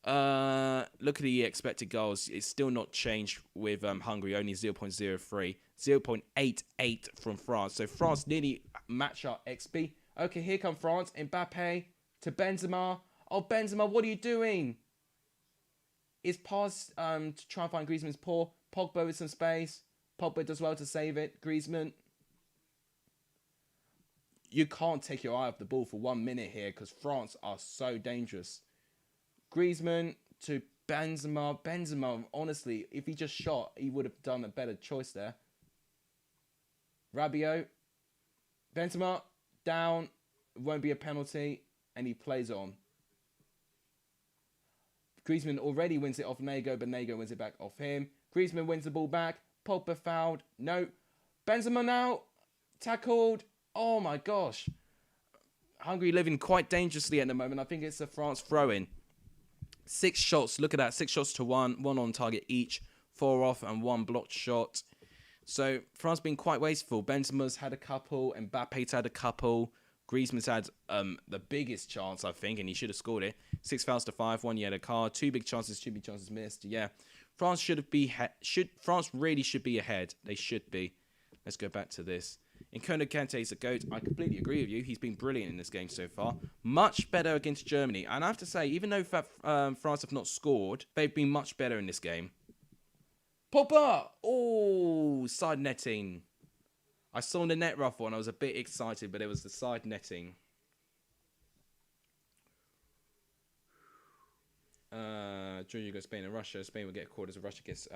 Look at the expected goals. It's still not changed with Hungary, only 0.03. 0.88 from France. So France nearly match our XP. Okay, here come France. Mbappe to Benzema. Oh, Benzema, what are you doing? His pass to try and find Griezmann's poor. Pogba with some space. Pogba does well to save it. Griezmann. You can't take your eye off the ball for 1 minute here because France are so dangerous. Griezmann to Benzema. Benzema, honestly, if he just shot, he would have done a better choice there. Rabiot. Benzema. Down. Won't be a penalty. And he plays on. Griezmann already wins it off Nago, but Nago wins it back off him. Griezmann wins the ball back. Pogba fouled. No. Benzema now. Tackled. Oh my gosh. Hungary living quite dangerously at the moment. I think it's a France throw-in. 6 shots. Look at that. 6 shots to 1. 1 on target each. 4 off and 1 blocked shot. So France been quite wasteful. Benzema's had a couple. Mbappe's had a couple. Griezmann's had the biggest chance, I think, and he should have scored it. 6 fouls to 5. 1 yellow card. 2 big chances. 2 big chances missed. Yeah, France France really should be ahead. They should be. Let's go back to this. N'Golo Kante is a GOAT. I completely agree with you. He's been brilliant in this game so far. Much better against Germany. And I have to say, even though France have not scored, they've been much better in this game. Pogba! Oh, side netting. I saw the net ruffle and I was a bit excited, but it was the side netting. Georgia goes Spain and Russia. Spain will get called as Russia gets...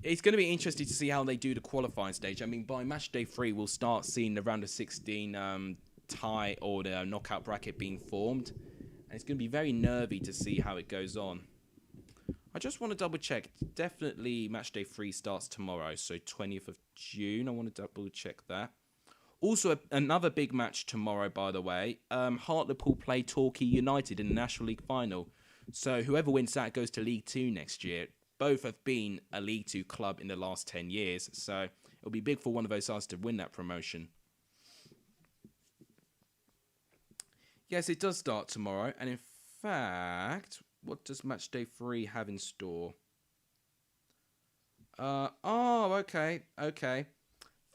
it's going to be interesting to see how they do the qualifying stage. I mean, by match day 3, we'll start seeing the round of 16 tie or the knockout bracket being formed. And it's going to be very nervy to see how it goes on. I just want to double check. Definitely match day 3 starts tomorrow, so 20th of June. I want to double check that. Also, another big match tomorrow, by the way. Hartlepool play Torquay United in the National League final. So whoever wins that goes to League 2 next year. Both have been a League 2 club in the last 10 years, so it'll be big for one of those sides to win that promotion. Yes, it does start tomorrow, and in fact, what does match day 3 have in store? Okay.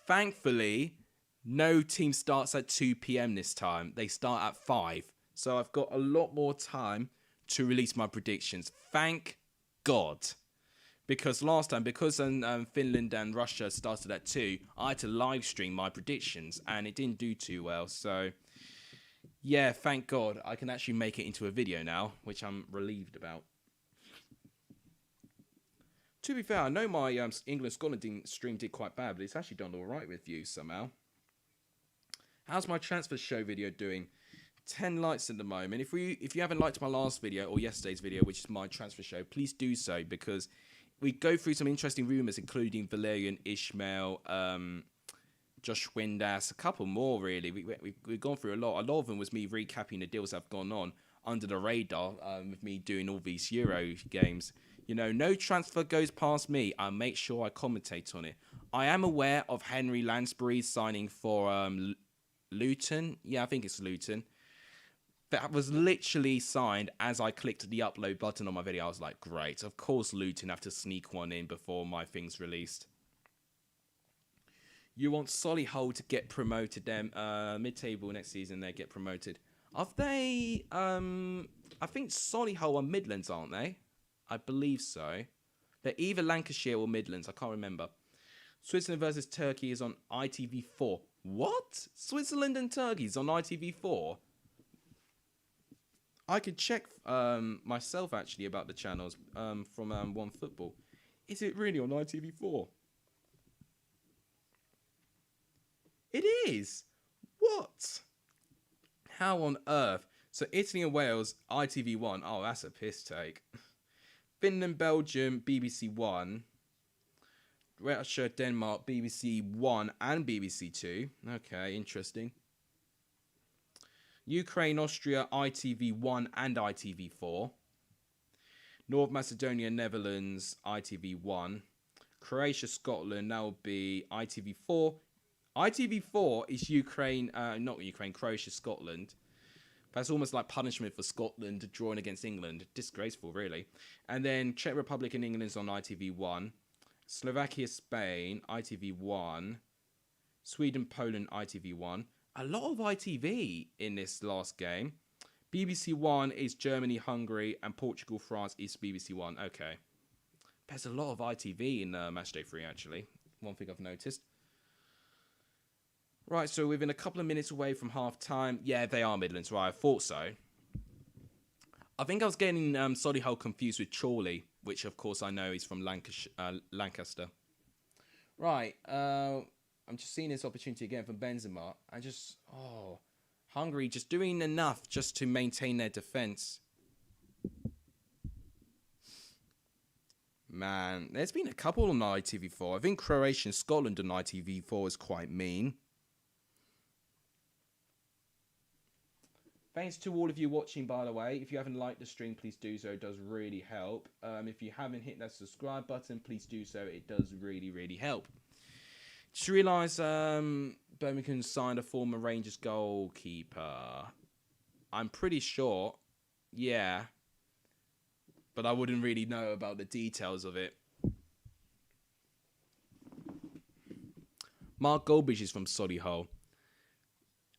Thankfully, no team starts at 2 p.m. this time. They start at 5, so I've got a lot more time to release my predictions. Thank God. Because last time, Finland and Russia started at 2, I had to live stream my predictions, and it didn't do too well. So, yeah, thank God I can actually make it into a video now, which I'm relieved about. To be fair, I know my England-Scotland stream did quite bad, but it's actually done all right with views somehow. How's my transfer show video doing? 10 likes at the moment. If you haven't liked my last video or yesterday's video, which is my transfer show, please do so, because we go through some interesting rumours, including Valerian Ismail, Josh Windass, a couple more, really. We've gone through a lot. A lot of them was me recapping the deals that have gone on under the radar with me doing all these Euro games. You know, no transfer goes past me. I make sure I commentate on it. I am aware of Henry Lansbury signing for Luton. Yeah, I think it's Luton. That was literally signed as I clicked the upload button on my video. I was like, great. Of course Luton have to sneak one in before my thing's released. You want Solihull to get promoted then. Mid-table next season, they get promoted. Are they... I think Solihull are Midlands, aren't they? I believe so. They're either Lancashire or Midlands. I can't remember. Switzerland versus Turkey is on ITV4. What? Switzerland and Turkey is on ITV4? I could check myself, actually, about the channels from One Football. Is it really on ITV4? It is! What? How on earth? So Italy and Wales, ITV1. Oh, that's a piss take. Finland, Belgium, BBC One. Russia, Denmark, BBC One and BBC Two. Okay, interesting. Ukraine, Austria, ITV1 and ITV4. North Macedonia, Netherlands, ITV1. Croatia, Scotland, that will be ITV4. ITV4 is Ukraine, not Ukraine, Croatia, Scotland. That's almost like punishment for Scotland drawing against England. Disgraceful, really. And then Czech Republic and England is on ITV1. Slovakia, Spain, ITV1. Sweden, Poland, ITV1. A lot of ITV in this last game. BBC One is Germany, Hungary, and Portugal, France is BBC One. Okay. There's a lot of ITV in Matchday 3, actually. One thing I've noticed. Right, so within a couple of minutes away from half-time. Yeah, they are Midlands, right? I thought so. I think I was getting Solihull confused with Chorley, which, of course, I know is from Lancaster. Right, I'm just seeing this opportunity again from Benzema. Hungary just doing enough just to maintain their defence. Man, there's been a couple on ITV4. I think Croatia and Scotland on ITV4 is quite mean. Thanks to all of you watching, by the way. If you haven't liked the stream, please do so. It does really help. If you haven't hit that subscribe button, please do so. It does really, really help. Just realised Birmingham signed a former Rangers goalkeeper. I'm pretty sure. Yeah. But I wouldn't really know about the details of it. Mark Goldbridge is from Solihull.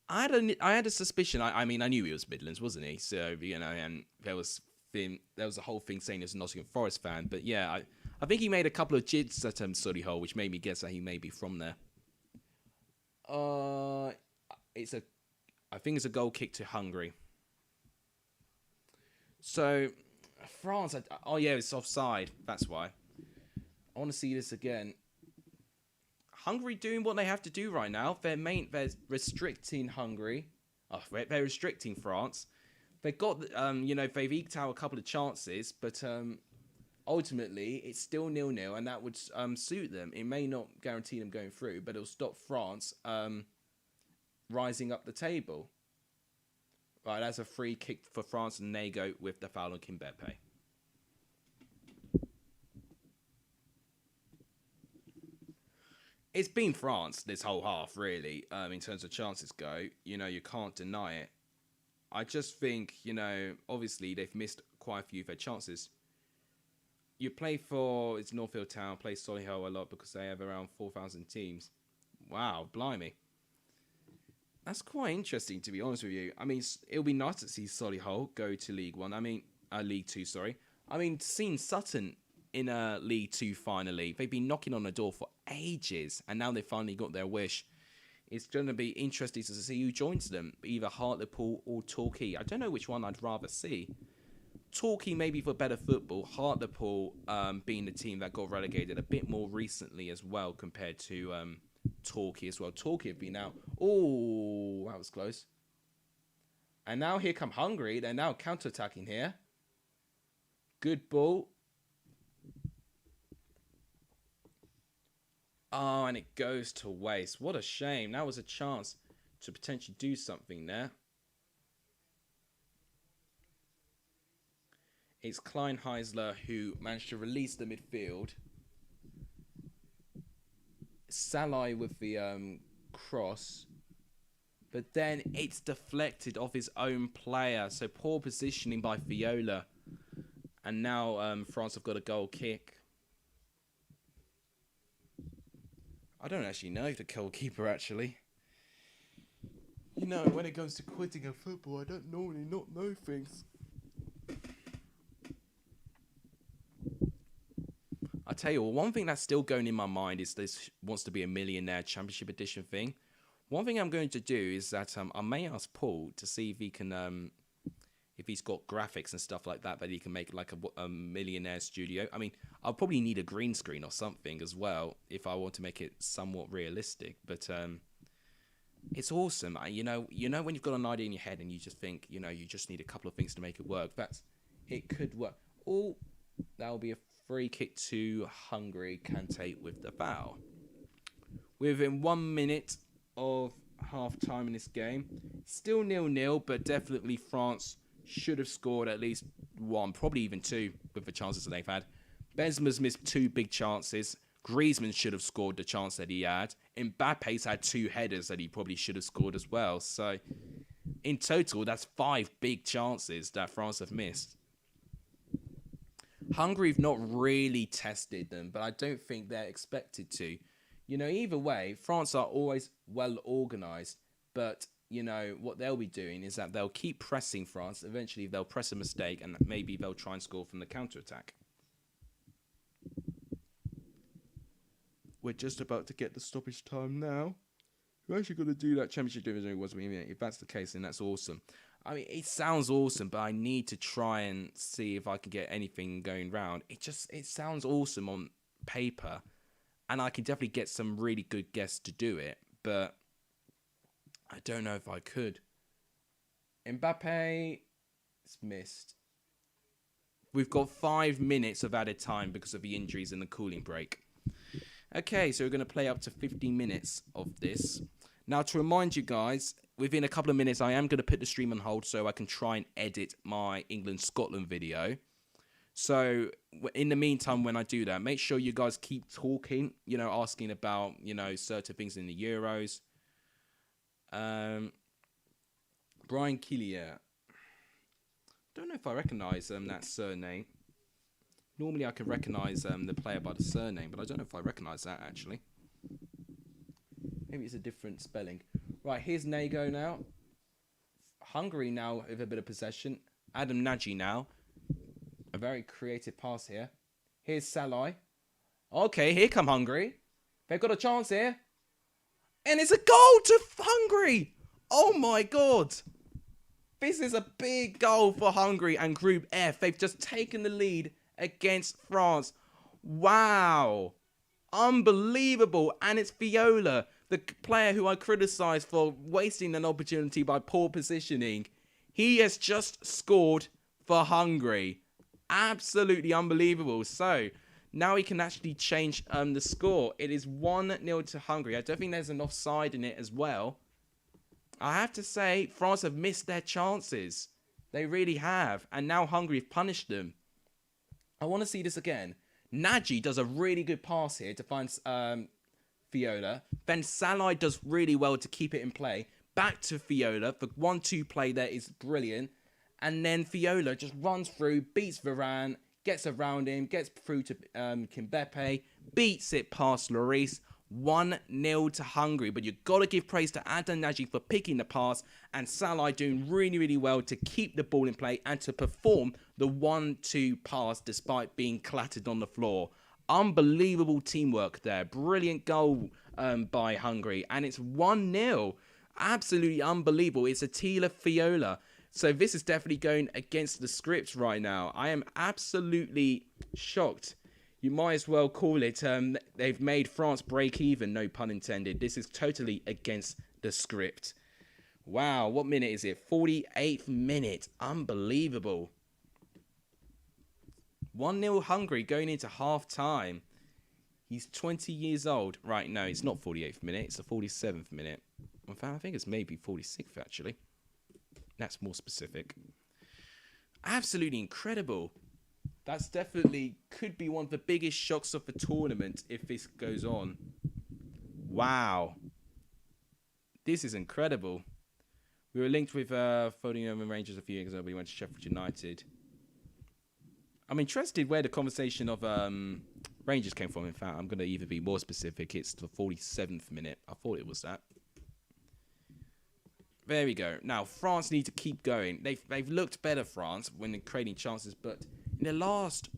I had a suspicion. I mean, I knew he was Midlands, wasn't he? So and there was a whole thing saying he was a Nottingham Forest fan. But yeah, I think he made a couple of jids at Solihull, which made me guess that he may be from there. I think it's a goal kick to Hungary. So France. Oh yeah, it's offside. That's why. I want to see this again. Hungary doing what they have to do right now. They're restricting Hungary. Oh, they're restricting France. They've got, they've eked out a couple of chances, but ultimately it's still 0-0, and that would suit them. It may not guarantee them going through, but it'll stop France rising up the table. Right, that's a free kick for France, and they go with the foul on Kimpembe. It's been France this whole half, really, in terms of chances go. You can't deny it. I just think, obviously they've missed quite a few of their chances. You play for, it's Northfield Town, play Solihull a lot because they have around 4,000 teams. Wow, blimey. That's quite interesting, to be honest with you. I mean, it'll be nice to see Solihull go to League Two, sorry. I mean, seeing Sutton in League Two finally. They've been knocking on the door for ages, and now they finally got their wish. It's going to be interesting to see who joins them, either Hartlepool or Torquay. I don't know which one I'd rather see. Torquay maybe for better football, Hartlepool being the team that got relegated a bit more recently as well compared to Torquay as well. Torquay have been out. Oh, that was close. And now here come Hungary. They're now counter-attacking here. Good ball. Oh, and it goes to waste. What a shame. That was a chance to potentially do something there. It's Kleinheisler who managed to release the midfield. Salai with the cross. But then it's deflected off his own player. So poor positioning by Viola. And now France have got a goal kick. I don't actually know the goalkeeper, actually. When it comes to quitting a football, I don't normally not know things. I tell you what, one thing that's still going in my mind is this wants to be a millionaire championship edition thing. One thing I'm going to do is that I may ask Paul to see if he can, if he's got graphics and stuff like that he can make like a millionaire studio. I mean, I'll probably need a green screen or something as well if I want to make it somewhat realistic. But it's awesome. You know when you've got an idea in your head and you just think, you just need a couple of things to make it work. It could work. Oh, that'll be a free kick to Hungary. Kante with the foul. Within 1 minute of half time in this game, still 0-0, but definitely France should have scored at least one, probably even two, with the chances that they've had. Benzema's missed two big chances. Griezmann should have scored the chance that he had. Mbappe's had two headers that he probably should have scored as well. So, in total, that's 5 big chances that France have missed. Hungary have not really tested them, but I don't think they're expected to. Either way, France are always well organised, but what they'll be doing is that they'll keep pressing France. Eventually, they'll press a mistake, and maybe they'll try and score from the counter-attack. We're just about to get the stoppage time now. We're actually going to do that championship division. If that's the case, then that's awesome. I mean, it sounds awesome, but I need to try and see if I can get anything going round. It sounds awesome on paper, and I can definitely get some really good guests to do it, but I don't know if I could. Mbappe is missed. We've got 5 minutes of added time because of the injuries and the cooling break. Okay, so we're going to play up to 15 minutes of this. Now, to remind you guys, within a couple of minutes, I am going to put the stream on hold so I can try and edit my England-Scotland video. So, in the meantime, when I do that, make sure you guys keep talking, asking about, certain things in the Euros. Brian Killier. Don't know if I recognise that surname. Normally I can recognise the player by the surname, but I don't know if I recognise that actually. Maybe it's a different spelling. Right, here's Nago now. Hungary now with a bit of possession. Adam Nagy now. A very creative pass here. Here's Salai. Okay, here come Hungary. They've got a chance here. And it's a goal to Hungary. Oh my God. This is a big goal for Hungary and Group F. They've just taken the lead against France. Wow. Unbelievable. And it's Viola, the player who I criticised for wasting an opportunity by poor positioning. He has just scored for Hungary. Absolutely unbelievable. So now he can actually change the score. It is 1-0 to Hungary. I don't think there's an offside in it as well. I have to say, France have missed their chances. They really have. And now Hungary have punished them. I want to see this again. Nagy does a really good pass here to find Viola. Then Salai does really well to keep it in play. Back to Viola. The 1-2 play there is brilliant. And then Viola just runs through, beats Varane, gets around him, gets through to Kimbepe, beats it past Lloris. 1-0 to Hungary, but you've got to give praise to Adam Nagy for picking the pass and Salai doing really, really well to keep the ball in play and to perform the 1-2 pass despite being clattered on the floor. Unbelievable teamwork there. Brilliant goal by Hungary, and it's 1-0. Absolutely unbelievable. It's Attila Viola. So this is definitely going against the script right now. I am absolutely shocked. You might as well call it, they've made France break even, no pun intended. This is totally against the script. Wow, what minute is it? 48th minute. Unbelievable. 1-0 Hungary going into half-time. He's 20 years old. Right, no, it's not 48th minute. It's the 47th minute. In fact, I think it's maybe 46th, actually. That's more specific. Absolutely incredible. That's definitely could be one of the biggest shocks of the tournament if this goes on. Wow. This is incredible. We were linked with Folding Rangers a few years ago, but we went to Sheffield United. I'm interested where the conversation of Rangers came from. In fact, I'm going to even be more specific. It's the 47th minute. I thought it was that. There we go. Now, France need to keep going. They've looked better, France, when creating chances, but in the last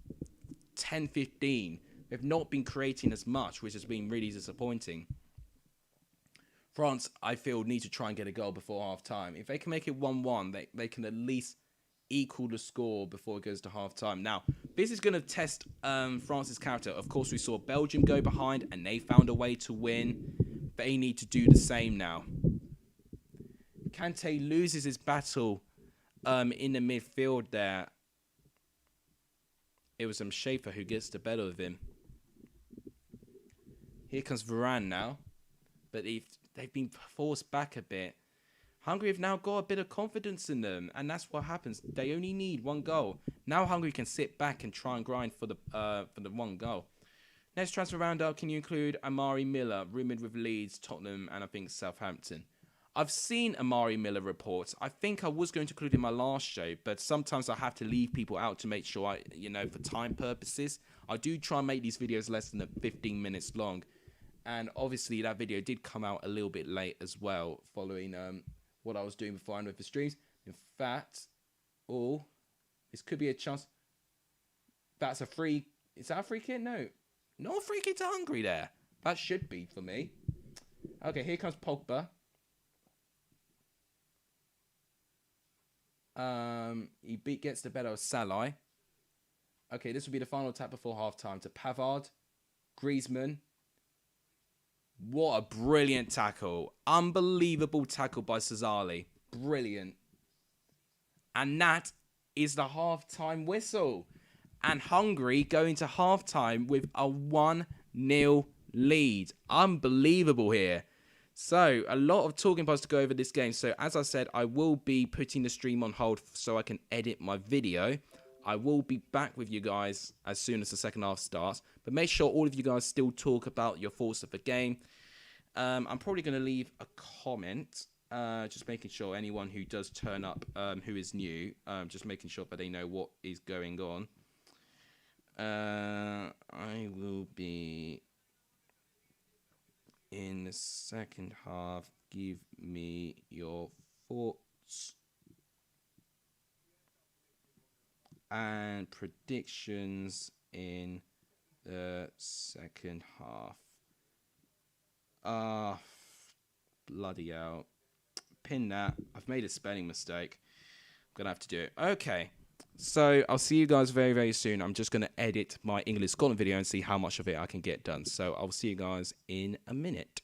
10-15, they've not been creating as much, which has been really disappointing. France, I feel, need to try and get a goal before half-time. If they can make it 1-1, they can at least equal the score before it goes to half-time. Now, this is going to test France's character. Of course, we saw Belgium go behind, and they found a way to win. They need to do the same now. Kante loses his battle in the midfield there. It was Schaefer who gets the better of him. Here comes Varane now. But they've been forced back a bit. Hungary have now got a bit of confidence in them. And that's what happens. They only need one goal. Now Hungary can sit back and try and grind for the one goal. Next transfer roundup, can you include Amari Miller, rumoured with Leeds, Tottenham, and I think Southampton? I've seen Amari Miller reports. I think I was going to include in my last show, but sometimes I have to leave people out to make sure for time purposes. I do try and make these videos less than 15 minutes long. And obviously that video did come out a little bit late as well, following what I was doing before I went for streams. In fact, this could be a chance. That's a free. Is that a free kick? No. Not a free kick to Hungary there. That should be for me. Okay, here comes Pogba. He gets the better of Salai. Okay, this will be the final tap before half-time to Pavard. Griezmann. What a brilliant tackle. Unbelievable tackle by Cesali. Brilliant. And that is the half-time whistle. And Hungary going to half-time with a 1-0 lead. Unbelievable here. So, a lot of talking points to go over this game. So, as I said, I will be putting the stream on hold so I can edit my video. I will be back with you guys as soon as the second half starts. But make sure all of you guys still talk about your thoughts of the game. I'm probably going to leave a comment. Just making sure anyone who does turn up who is new. Just making sure that they know what is going on. I will be in the second half. Give me your thoughts and predictions in the second half. Bloody hell. Pin that. I've made a spelling mistake. I'm gonna have to do it. Okay. So I'll see you guys very, very soon. I'm just gonna edit my English Scotland video and see how much of it I can get done. So I'll see you guys in a minute.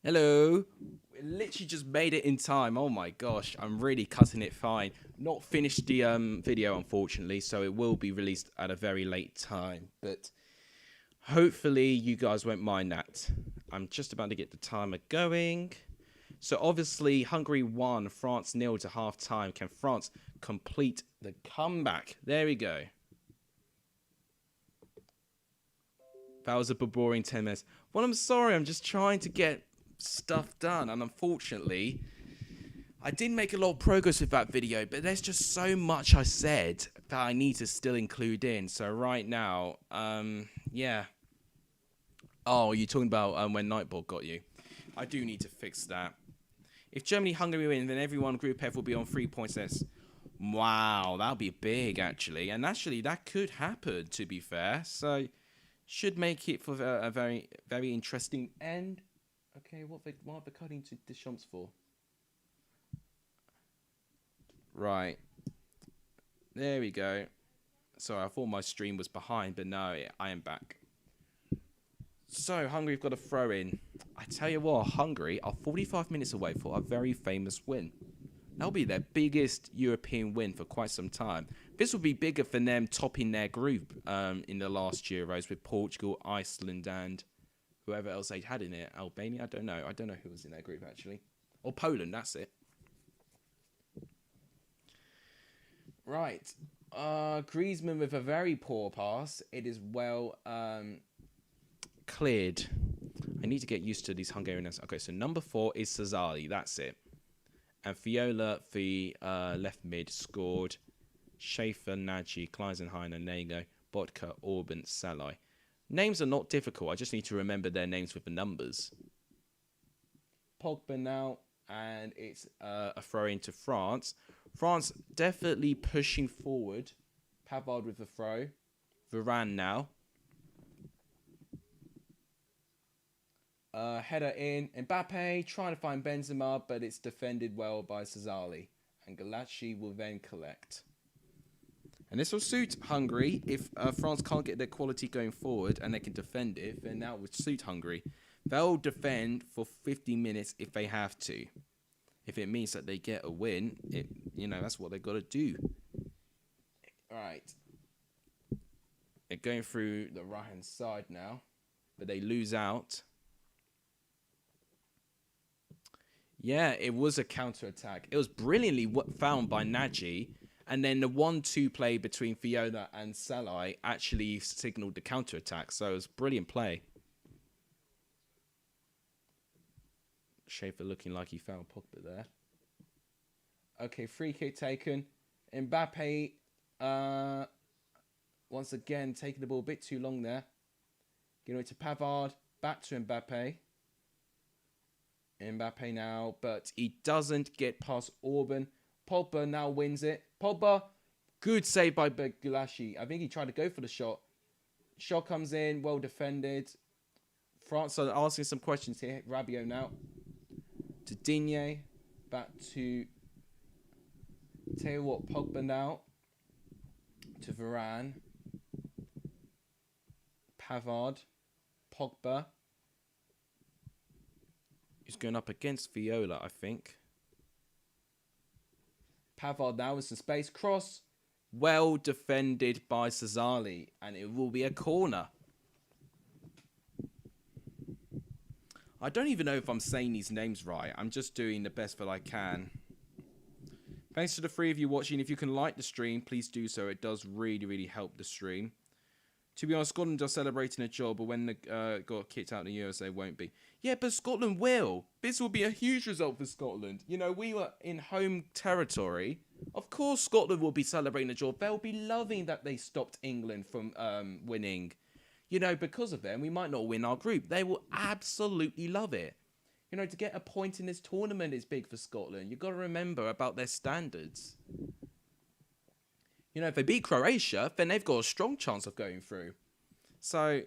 Hello. We literally just made it in time. Oh my gosh, I'm really cutting it fine. Not finished the video, unfortunately, so it will be released at a very late time. But hopefully you guys won't mind that. I'm just about to get the timer going. So obviously Hungary won, France 0 to half time. Can France complete the comeback? There we go. That was a boring 10 minutes. Well, I'm sorry, I'm just trying to get stuff done, and unfortunately I didn't make a lot of progress with that video, but there's just so much I said that I need to still include in. So right now, yeah. Oh, you're talking about when Nightbot got you. I do need to fix that. If Germany, Hungary win, then everyone Group F will be on 3 points less. Wow, that'll be big, actually. And actually, that could happen, to be fair. So, should make it for a very, very interesting end. Okay, what are they cutting to Deschamps for? Right. There we go. Sorry, I thought my stream was behind, but no, I am back. So, Hungary have got a throw in. I tell you what, Hungary are 45 minutes away for a very famous win. That'll be their biggest European win for quite some time. This will be bigger for them topping their group in the last Euros with Portugal, Iceland, and whoever else they had in it. Albania? I don't know. I don't know who was in their group, actually. Or Poland, that's it. Right. Griezmann with a very poor pass. It is well cleared. I need to get used to these Hungarians. Okay, so number 4 is Szalai. That's it. And Viola, the left mid, scored. Schaefer, Nagy, Kleisenheiner, Nego, Bodka, Orban, Szalai. Names are not difficult. I just need to remember their names with the numbers. Pogba now, and it's a throw into France. France definitely pushing forward. Pavard with the throw. Varane now. Header in. Mbappe trying to find Benzema, but it's defended well by Szalai. And Galacci will then collect. And this will suit Hungary. If France can't get their quality going forward and they can defend it, then that would suit Hungary. They'll defend for 50 minutes if they have to. If it means that they get a win, that's what they've got to do. All right. They're going through the right-hand side now, but they lose out. Yeah, it was a counter-attack. It was brilliantly found by Nagy. And then the 1-2 play between Fiona and Szalai actually signalled the counter-attack. So it was brilliant play. Schaefer looking like he found Pogba there. Okay, free kick taken. Mbappe, once again, taking the ball a bit too long there. Getting it to Pavard. Back to Mbappe. Mbappe now, but he doesn't get past Orban. Pogba now wins it. Pogba, good save by Galacci. I think he tried to go for the shot. Shot comes in, well defended. France are asking some questions here. Rabiot now. To Digne. Back to... Tell you what, Pogba now. To Varane. Pavard. Pogba. He's going up against Viola, I think. Pavard now with some space. Cross. Well defended by Szalai. And it will be a corner. I don't even know if I'm saying these names right. I'm just doing the best that I can. Thanks to the 3 of you watching. If you can like the stream, please do so. It does really, really help the stream. To be honest, Scotland are celebrating a job, but when they got kicked out in the Euros, they won't be. Yeah, but Scotland will. This will be a huge result for Scotland. You know, we were in home territory. Of course, Scotland will be celebrating a job. They'll be loving that they stopped England from winning. You know, because of them, we might not win our group. They will absolutely love it. You know, to get a point in this tournament is big for Scotland. You've got to remember about their standards. You know, if they beat Croatia, then they've got a strong chance of going through. So,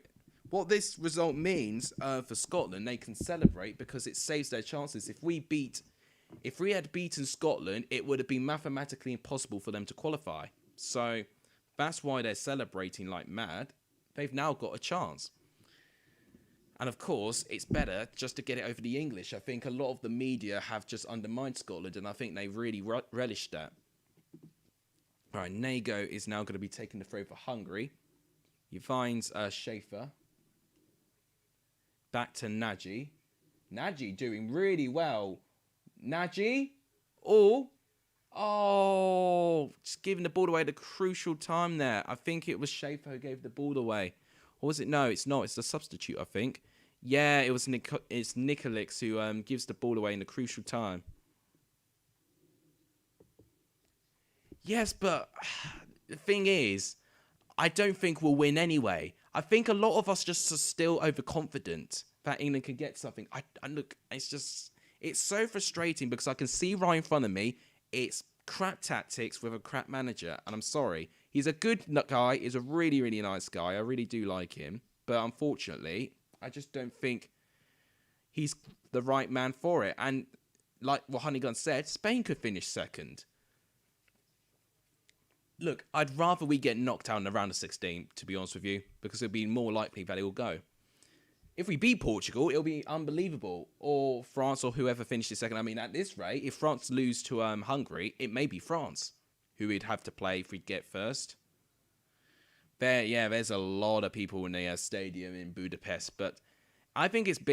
what this result means for Scotland, they can celebrate because it saves their chances. If we had beaten Scotland, it would have been mathematically impossible for them to qualify. So, that's why they're celebrating like mad. They've now got a chance. And of course, it's better just to get it over the English. I think a lot of the media have just undermined Scotland, and I think they really relished that. All right, Nago is now going to be taking the throw for Hungary. He finds Schaefer. Back to Nagy. Nagy doing really well. Nagy? Oh, just giving the ball away at a crucial time there. I think it was Schaefer who gave the ball away. Or was it? No, it's not. It's the substitute, I think. Yeah, it was it's Nicolix who gives the ball away in the crucial time. Yes, but the thing is, I don't think we'll win anyway. I think a lot of us just are still overconfident that England can get something. I look, it's so frustrating because I can see right in front of me, it's crap tactics with a crap manager. And I'm sorry, he's a good guy. He's a really, really nice guy. I really do like him. But unfortunately, I just don't think he's the right man for it. And like what Honeygun said, Spain could finish second. Look, I'd rather we get knocked out in the round of 16, to be honest with you, because it'll be more likely that it will go. If we beat Portugal, it'll be unbelievable. Or France or whoever finishes second. I mean, at this rate, if France lose to Hungary, it may be France who we'd have to play if we'd get first. There's a lot of people in the stadium in Budapest, but I think it's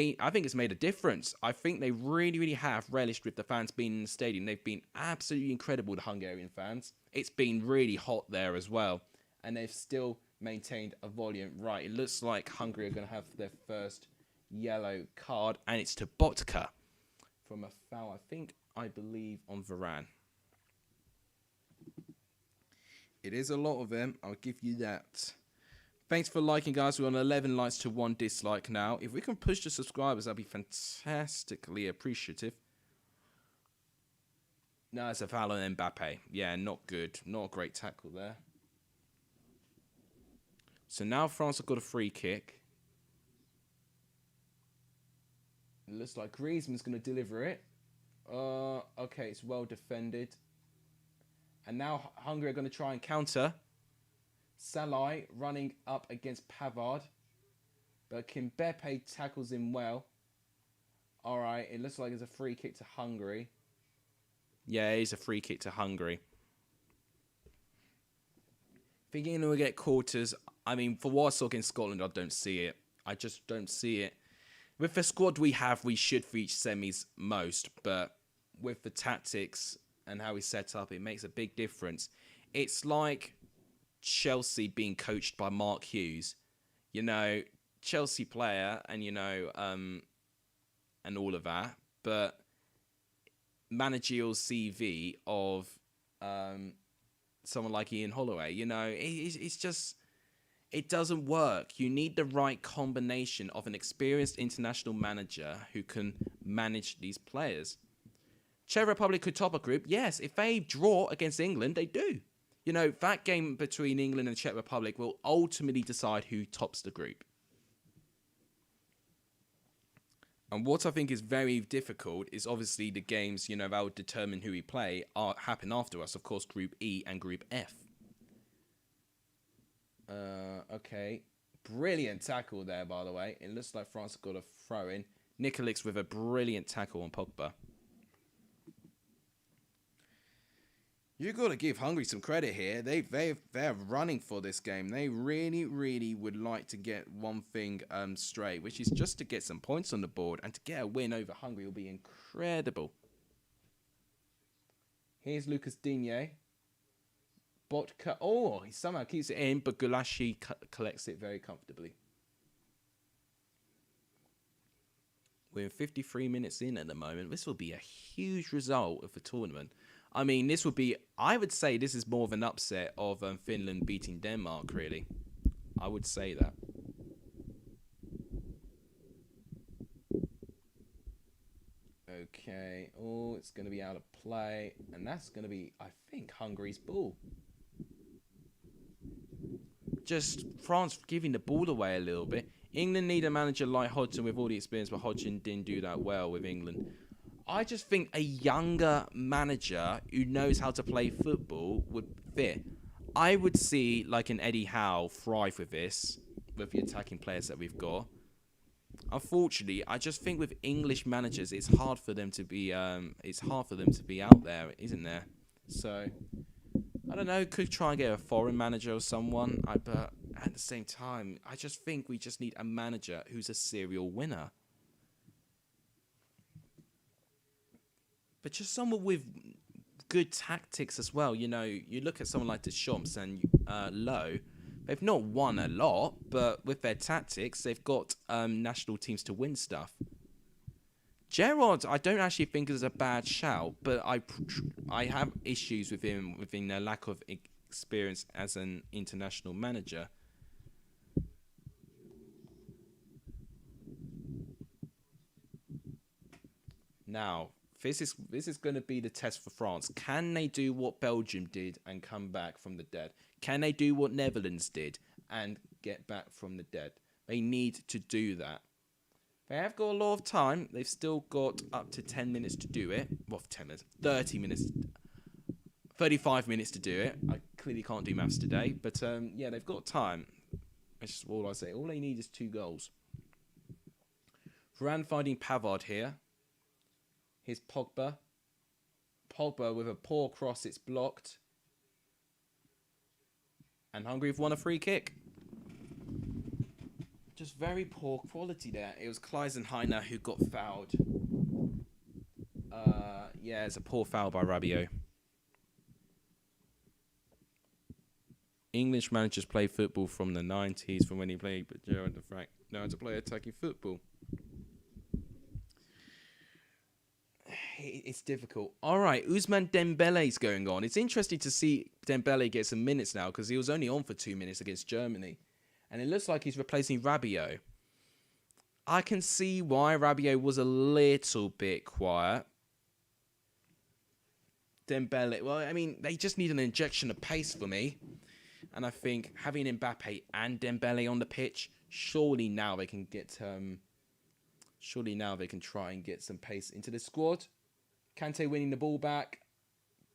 made a difference. I think they really, really have relished with the fans being in the stadium. They've been absolutely incredible, the Hungarian fans. It's been really hot there as well, and they've still maintained a volume. Right, it looks like Hungary are going to have their first yellow card, and it's to Botka from a foul, I believe, on Varane. It is a lot of them, I'll give you that. Thanks for liking, guys. We're on 11 likes to 1 dislike now. If we can push the subscribers, that'd be fantastically appreciative. No, it's a foul on Mbappe. Yeah, not good. Not a great tackle there. So now France have got a free kick. It looks like Griezmann's going to deliver it. Okay, it's well defended. And now Hungary are going to try and counter. Salai running up against Pavard. But Kimbepe tackles him well. Alright, it looks like it's a free kick to Hungary. Yeah, it is a free kick to Hungary. Thinking we'll get quarters. I mean, for what I saw against Scotland, I don't see it. I just don't see it. With the squad we have, we should reach semis most. But with the tactics and how we set up, it makes a big difference. It's like Chelsea being coached by Mark Hughes. You know, Chelsea player and, you know, and all of that. But managerial CV of someone like Ian Holloway, you know, it's just, it doesn't work. You need the right combination of an experienced international manager who can manage these players. Czech Republic could top a group. Yes, if they draw against England, they do. You know, that game between England and the Czech Republic will ultimately decide who tops the group. And what I think is very difficult is obviously the games, you know, that will determine who we play happen after us. Of course, Group E and Group F. Okay. Brilliant tackle there, by the way. It looks like France got a throw in. Nicolix with a brilliant tackle on Pogba. You got to give Hungary some credit here. They're running for this game. They really, really would like to get one thing straight, which is just to get some points on the board, and to get a win over Hungary will be incredible. Here's Lucas Digne. Botka. Oh, he somehow keeps it in, but Gulashi collects it very comfortably. We're 53 minutes in at the moment. This will be a huge result of the tournament. I mean, this would be, I would say this is more of an upset of Finland beating Denmark, really. I would say that. Okay. Oh, it's going to be out of play. And that's going to be, I think, Hungary's ball. Just France giving the ball away a little bit. England need a manager like Hodgson with all the experience, but Hodgson didn't do that well with England. I just think a younger manager who knows how to play football would fit. I would see like an Eddie Howe thrive with this, with the attacking players that we've got. Unfortunately, I just think with English managers, it's hard for them to be out there, isn't there? So I don't know. Could try and get a foreign manager or someone. But at the same time, I just think we just need a manager who's a serial winner. But just someone with good tactics as well. You know, you look at someone like Deschamps and Lowe. They've not won a lot, but with their tactics, they've got national teams to win stuff. Gerrard, I don't actually think is a bad shout, but I have issues with him within a lack of experience as an international manager. Now, this is going to be the test for France. Can they do what Belgium did and come back from the dead? Can they do what Netherlands did and get back from the dead? They need to do that. They have got a lot of time. They've still got up to 10 minutes to do it. Well, 10 minutes, 30 minutes, 35 minutes to do it. I clearly can't do maths today, but yeah, they've got time. That's just all I say. All they need is 2 goals. Varane finding Pavard here. Here's Pogba. Pogba with a poor cross. It's blocked. And Hungary have won a free kick. Just very poor quality there. It was Kleisenheiner who got fouled. Yeah, it's a poor foul by Rabiot. English managers play football from the 90s, from when he played, but Gerrard and Frank know how to play attacking football. It's difficult. All right, Ousmane Dembele's going on. It's interesting to see Dembele get some minutes now because he was only on for 2 minutes against Germany. And it looks like he's replacing Rabiot. I can see why Rabiot was a little bit quiet. Dembele, well, I mean, they just need an injection of pace for me. And I think having Mbappe and Dembele on the pitch, surely now they can try and get some pace into the squad. Kante winning the ball back.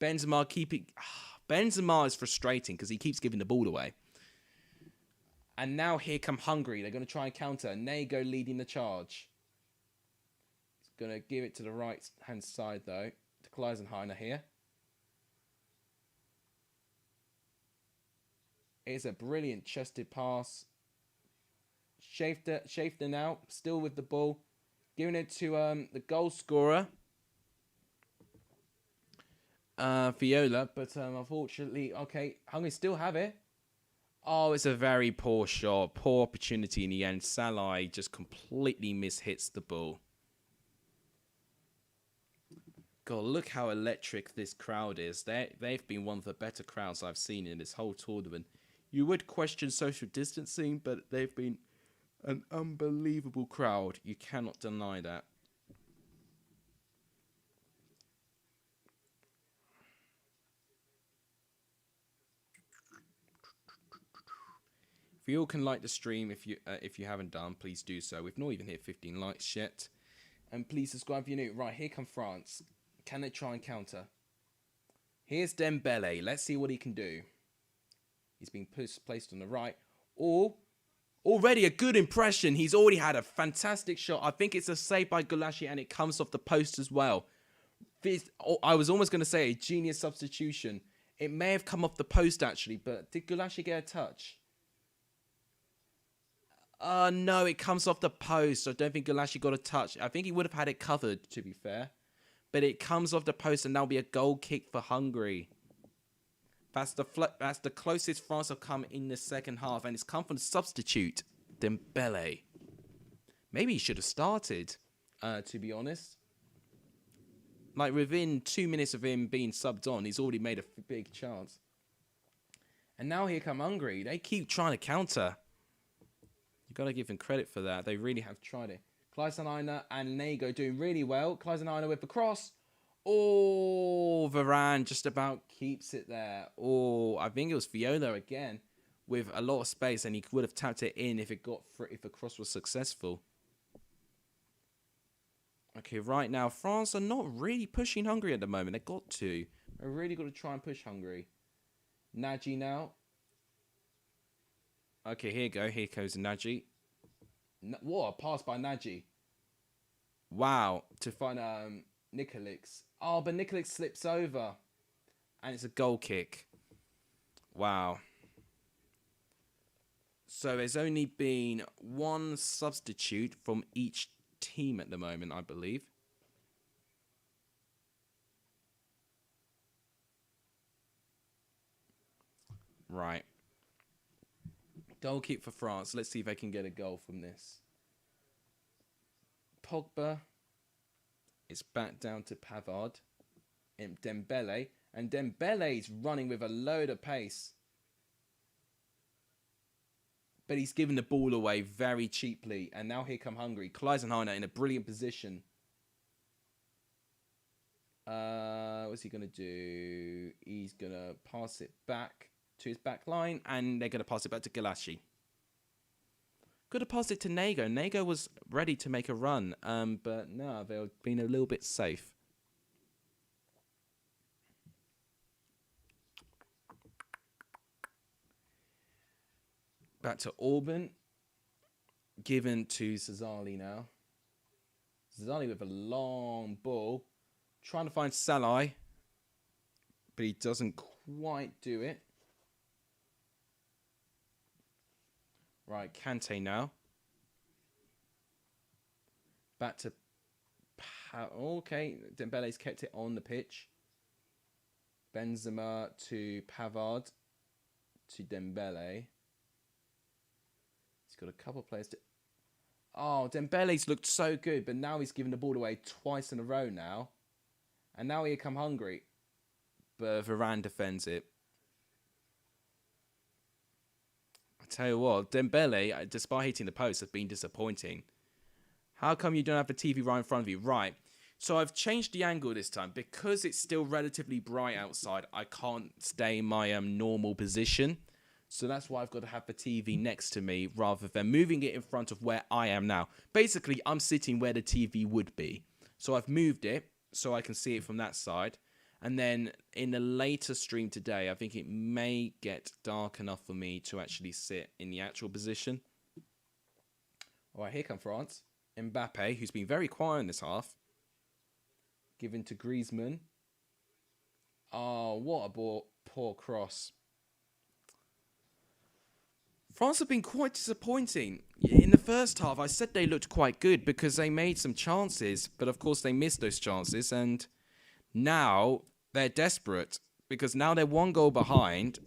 Benzema keeping... Benzema is frustrating because he keeps giving the ball away. And now here come Hungary. They're going to try and counter. Nago leading the charge. He's going to give it to the right-hand side, though. To Kleisenheiner here. It's a brilliant chested pass. Schäfer now, still with the ball. Giving it to the goal scorer. Viola. But unfortunately, okay, Hungary still have it. Oh, it's a very poor shot. Poor opportunity in the end. Salah just completely mishits the ball. God, look how electric this crowd is. They've been one of the better crowds I've seen in this whole tournament. You would question social distancing, but they've been an unbelievable crowd. You cannot deny that. If you all can like the stream, if you haven't done, please do so. We've not even hit 15 likes yet. And please subscribe if you're new. Right, here come France. Can they try and counter? Here's Dembele. Let's see what he can do. He's being placed on the right. Or, already a good impression. He's already had a fantastic shot. I think it's a save by Gulashi and it comes off the post as well. I was almost going to say a genius substitution. It may have come off the post actually, but did Gulashi get a touch? No, it comes off the post. I don't think Gulashi got a touch. I think he would have had it covered, to be fair. But it comes off the post and that'll be a goal kick for Hungary. That's the closest France have come in the second half. And it's come from the substitute, Dembele. Maybe he should have started, to be honest. Like, within 2 minutes of him being subbed on, he's already made a big chance. And now here come Hungary. They keep trying to counter. You've got to give them credit for that. They really have tried it. Kleisenheiner and Nago doing really well. Kleisenheiner with the cross. Oh, Varane just about keeps it there. Oh, I think it was Viola again with a lot of space, and he would have tapped it in if the cross was successful. Okay, right now, France are not really pushing Hungary at the moment. They've got to. They've really got to try and push Hungary. Nagy now. Okay, here you go. Here goes Nagy. What a pass by Nagy. Wow, to find Nikolix. Oh, but Nikolix slips over. And it's a goal kick. Wow. So there's only been one substitute from each team at the moment, I believe. Right. Goal kick for France. Let's see if they can get a goal from this. Pogba. It's back down to Pavard. And Dembele. And Dembele's running with a load of pace. But he's given the ball away very cheaply. And now here come Hungary. Kleisenheiner in a brilliant position. What's he going to do? He's going to pass it back to his back line. And they're going to pass it back to Galashi. Could have passed it to Nago. Nago was ready to make a run. But no, they've been a little bit safe. Back to Orban. Given to Cesali now. Cesali with a long ball. Trying to find Salai. But he doesn't quite do it. Right, Kante now. Back to... Okay, Dembele's kept it on the pitch. Benzema to Pavard. To Dembele. He's got a couple of players to... Oh, Dembele's looked so good, but now he's given the ball away twice in a row now. And now here come Hungary. But Varane defends it. I tell you what, Dembele, despite hitting the post, has been disappointing. How come you don't have the TV right in front of you? Right. So I've changed the angle this time. Because it's still relatively bright outside, I can't stay in my normal position. So that's why I've got to have the TV next to me rather than moving it in front of where I am now. Basically, I'm sitting where the TV would be. So I've moved it so I can see it from that side. And then in the later stream today, I think it may get dark enough for me to actually sit in the actual position. All right, here come France. Mbappe, who's been very quiet in this half. Given to Griezmann. Oh, what a poor cross. France have been quite disappointing. In the first half, I said they looked quite good because they made some chances. But of course, they missed those chances. And now they're desperate because now they're one goal behind.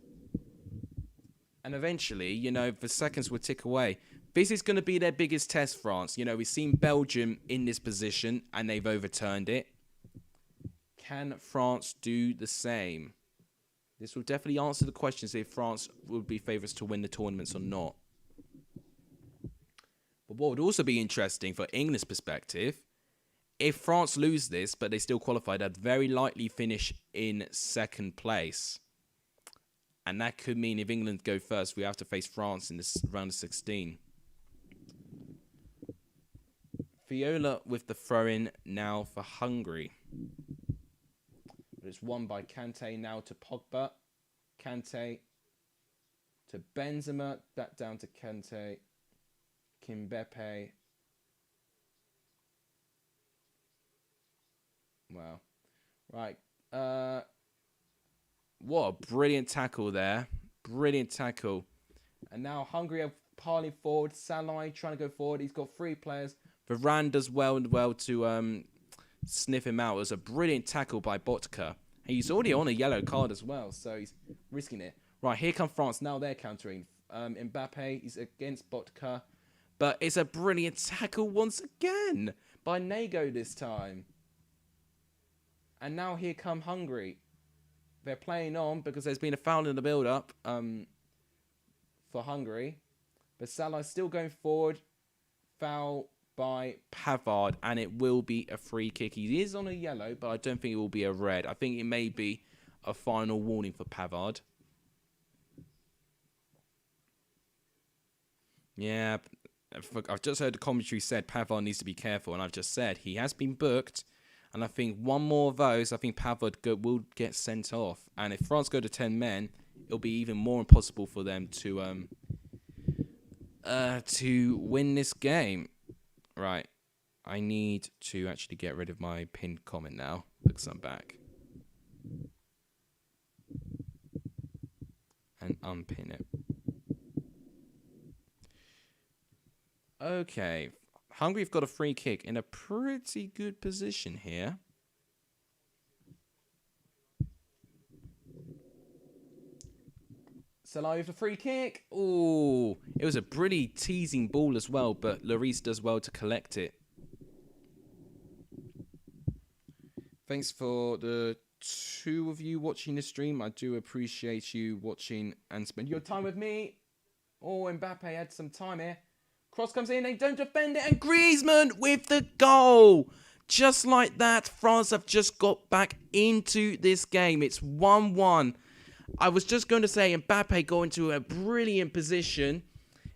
And eventually, you know, the seconds will tick away. This is going to be their biggest test, France. You know, we've seen Belgium in this position and they've overturned it. Can France do the same? This will definitely answer the questions if France would be favourites to win the tournaments or not. But what would also be interesting for England's perspective, if France lose this, but they still qualify, they'd very likely finish in second place. And that could mean if England go first, we have to face France in this round of 16. Viola with the throw-in now for Hungary. It's won by Kante now to Pogba. Kante to Benzema. That down to Kante. Kimbepe. Wow. Right. What a brilliant tackle there. Brilliant tackle. And now Hungary are piling forward. Salai trying to go forward. He's got 3 players. Varane does well to sniff him out. It was a brilliant tackle by Botka. He's already on a yellow card as well, so he's risking it. Right, here come France. Now they're countering. Mbappe is against Botka. But it's a brilliant tackle once again by Nago this time. And now here come Hungary. They're playing on because there's been a foul in the build-up for Hungary. But Salah's still going forward. Foul by Pavard, and it will be a free kick. He is on a yellow, but I don't think it will be a red. I think it may be a final warning for Pavard. Yeah, I've just heard the commentary said Pavard needs to be careful, and I've just said he has been booked, and I think one more of those, I think Pavard will get sent off. And if France go to 10 men, it'll be even more impossible for them to to win this game. Right. I need to actually get rid of my pinned comment now because I'm back. And unpin it. Okay. Hungary have got a free kick in a pretty good position here. Salah with a free kick. Ooh, it was a pretty teasing ball as well, but Lloris does well to collect it. Thanks for the 2 of you watching the stream. I do appreciate you watching and spend your time with me. Oh, Mbappe had some time here. Cross comes in, they don't defend it, and Griezmann with the goal. Just like that, France have just got back into this game. It's 1-1. I was just going to say Mbappe got into a brilliant position.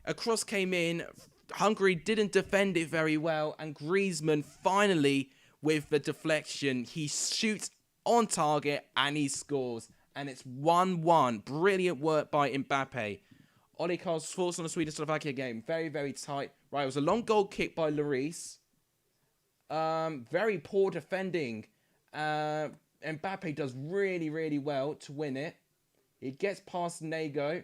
A cross came in. Hungary didn't defend it very well, and Griezmann finally, with the deflection, he shoots on target and he scores. And it's 1-1. Brilliant work by Mbappe. Oli Karl's thoughts on the Sweden-Slovakia game. Very, very tight. Right, it was a long goal kick by Lloris. Very poor defending. Mbappe does really, really well to win it. It gets past Nego.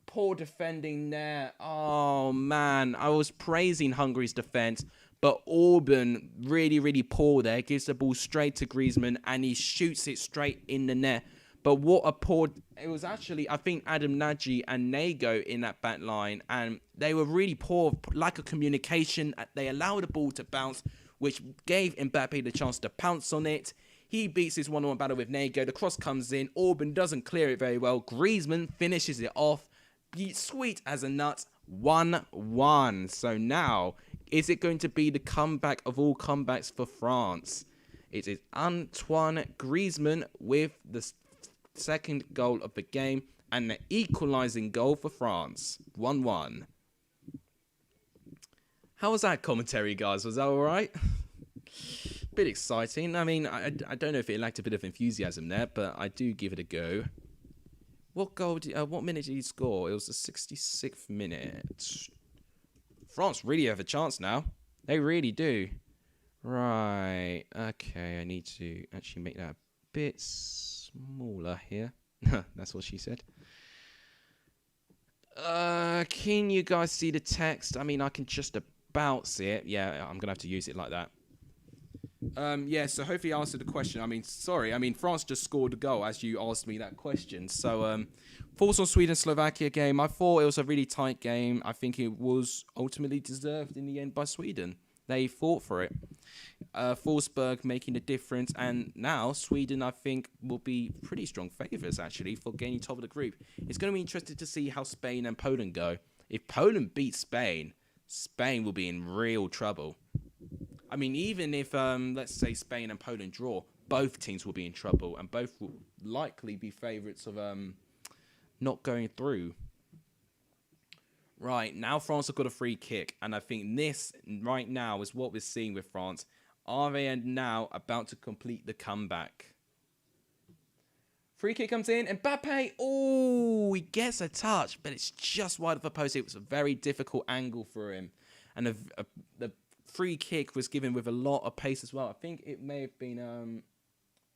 Poor defending there. Oh, man. I was praising Hungary's defense. But Orban, really, really poor there. Gives the ball straight to Griezmann. And he shoots it straight in the net. But what a poor... It was actually, I think, Adam Nagy and Nego in that back line. And they were really poor. Lack of communication. They allowed the ball to bounce, which gave Mbappe the chance to pounce on it. He beats his one-on-one battle with Nego. The cross comes in. Orban doesn't clear it very well. Griezmann finishes it off. Sweet as a nut. 1-1. So now, is it going to be the comeback of all comebacks for France? It is Antoine Griezmann with the second goal of the game and the equalising goal for France. 1-1. How was that commentary, guys? Was that alright? Bit exciting. I mean, I don't know if it lacked a bit of enthusiasm there, but I do give it a go. What goal? What minute did he score? It was the 66th minute. France really have a chance now. They really do. Right. Okay, I need to actually make that a bit smaller here. That's what she said. Can you guys see the text? I mean, I can just about see it. Yeah, I'm gonna have to use it like that. Yeah, so hopefully I answered the question. I mean, sorry. I mean, France just scored a goal as you asked me that question. So, thoughts on Sweden-Slovakia game. I thought it was a really tight game. I think it was ultimately deserved in the end by Sweden. They fought for it. Forsberg making the difference. And now Sweden, I think, will be pretty strong favourites, actually, for gaining top of the group. It's going to be interesting to see how Spain and Poland go. If Poland beats Spain, Spain will be in real trouble. I mean, even if, let's say, Spain and Poland draw, both teams will be in trouble. And both will likely be favourites of not going through. Right, now France have got a free kick. And I think this, right now, is what we're seeing with France. Are they now about to complete the comeback? Free kick comes in. Mbappe, oh, he gets a touch. But it's just wide of the post. It was a very difficult angle for him. And the free kick was given with a lot of pace as well. I think it may have been...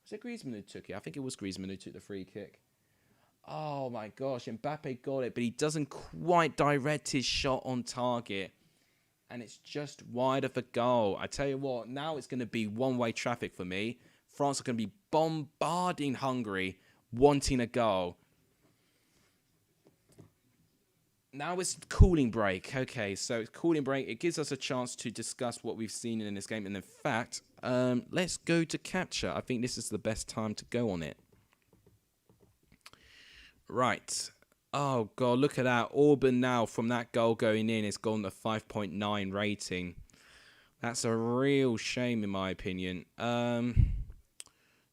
was it Griezmann who took it? I think it was Griezmann who took the free kick. Oh my gosh, Mbappe got it, but he doesn't quite direct his shot on target. And it's just wide of a goal. I tell you what, now it's going to be one-way traffic for me. France are going to be bombarding Hungary, wanting a goal. Now it's cooling break. Okay, so it's cooling break. It gives us a chance to discuss what we've seen in this game. And in fact, let's go to capture. I think this is the best time to go on it. Right. Oh, God, look at that. Orban now, from that goal going in, has gone to 5.9 rating. That's a real shame, in my opinion.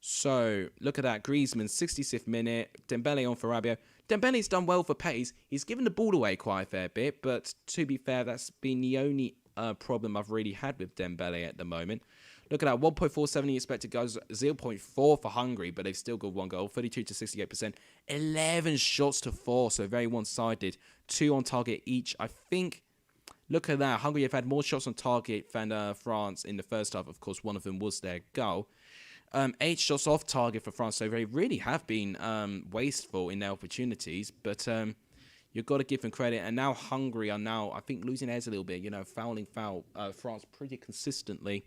So, look at that. Griezmann, 66th minute. Dembele on for Rabiot. Dembele's done well for pace. He's given the ball away quite a fair bit, but to be fair, that's been the only problem I've really had with Dembele at the moment. Look at that, 1.47 expected goals, 0.4 for Hungary, but they've still got one goal, 32 to 68%, 11 shots to 4, so very one-sided, 2 on target each. I think, look at that, Hungary have had more shots on target than France in the first half. Of course, one of them was their goal. 8 shots off target for France, so they really have been wasteful in their opportunities, but you've got to give them credit. And now Hungary are now, I think, losing heads a little bit, fouling France pretty consistently.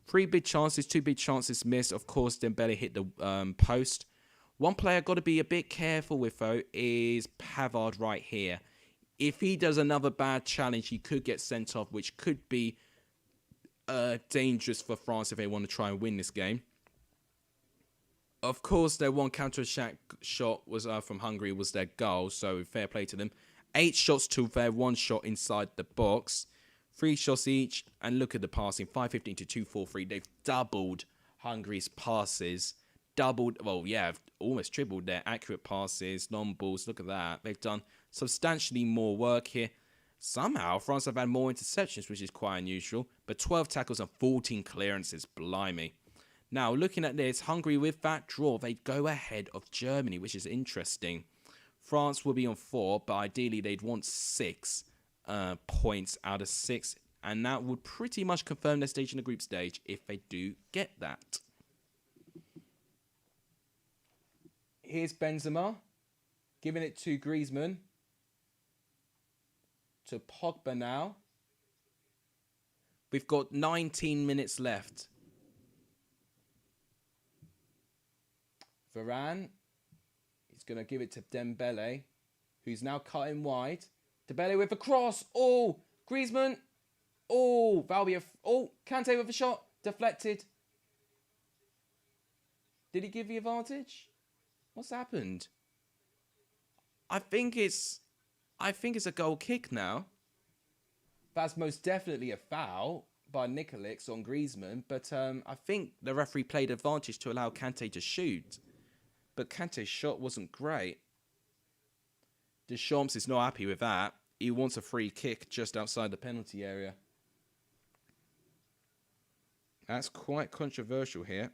3 big chances, 2 big chances missed. Of course, Dembele hit the post. One player I've got to be a bit careful with, though, is Pavard right here. If he does another bad challenge, he could get sent off, which could be dangerous for France if they want to try and win this game. Of course, their one counter-attack shot was from Hungary was their goal, so fair play to them. 8 shots to their 1 shot inside the box. 3 shots each, and look at the passing, 515 to 243. They've doubled Hungary's passes. Almost tripled their accurate passes, long balls. Look at that. They've done substantially more work here. Somehow, France have had more interceptions, which is quite unusual, but 12 tackles and 14 clearances. Blimey. Now, looking at this, Hungary with that draw, they go ahead of Germany, which is interesting. France will be on 4, but ideally they'd want 6 points out of 6, and that would pretty much confirm their stage in the group stage if they do get that. Here's Benzema giving it to Griezmann, to Pogba now. We've got 19 minutes left. Varane is going to give it to Dembele, who's now cutting wide. Dembele with a cross. Oh, Griezmann. Oh, Valbia. Oh, Kante with a shot. Deflected. Did he give the advantage? What's happened? I think it's a goal kick now. That's most definitely a foul by Nicolix on Griezmann, but I think the referee played advantage to allow Kante to shoot. But Kante's shot wasn't great. Deschamps is not happy with that. He wants a free kick just outside the penalty area. That's quite controversial here.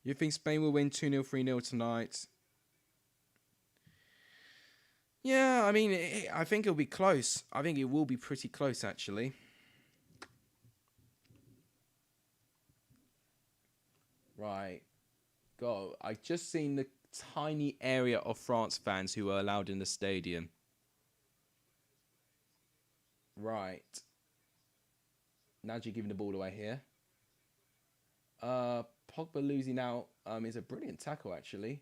You think Spain will win 2-0, 3-0 tonight? Yeah, I mean, I think it'll be close. I think it will be pretty close, actually. Right. Go. I just seen the tiny area of France fans who are allowed in the stadium. Right. Nagy giving the ball away here. Pogba losing out is a brilliant tackle, actually,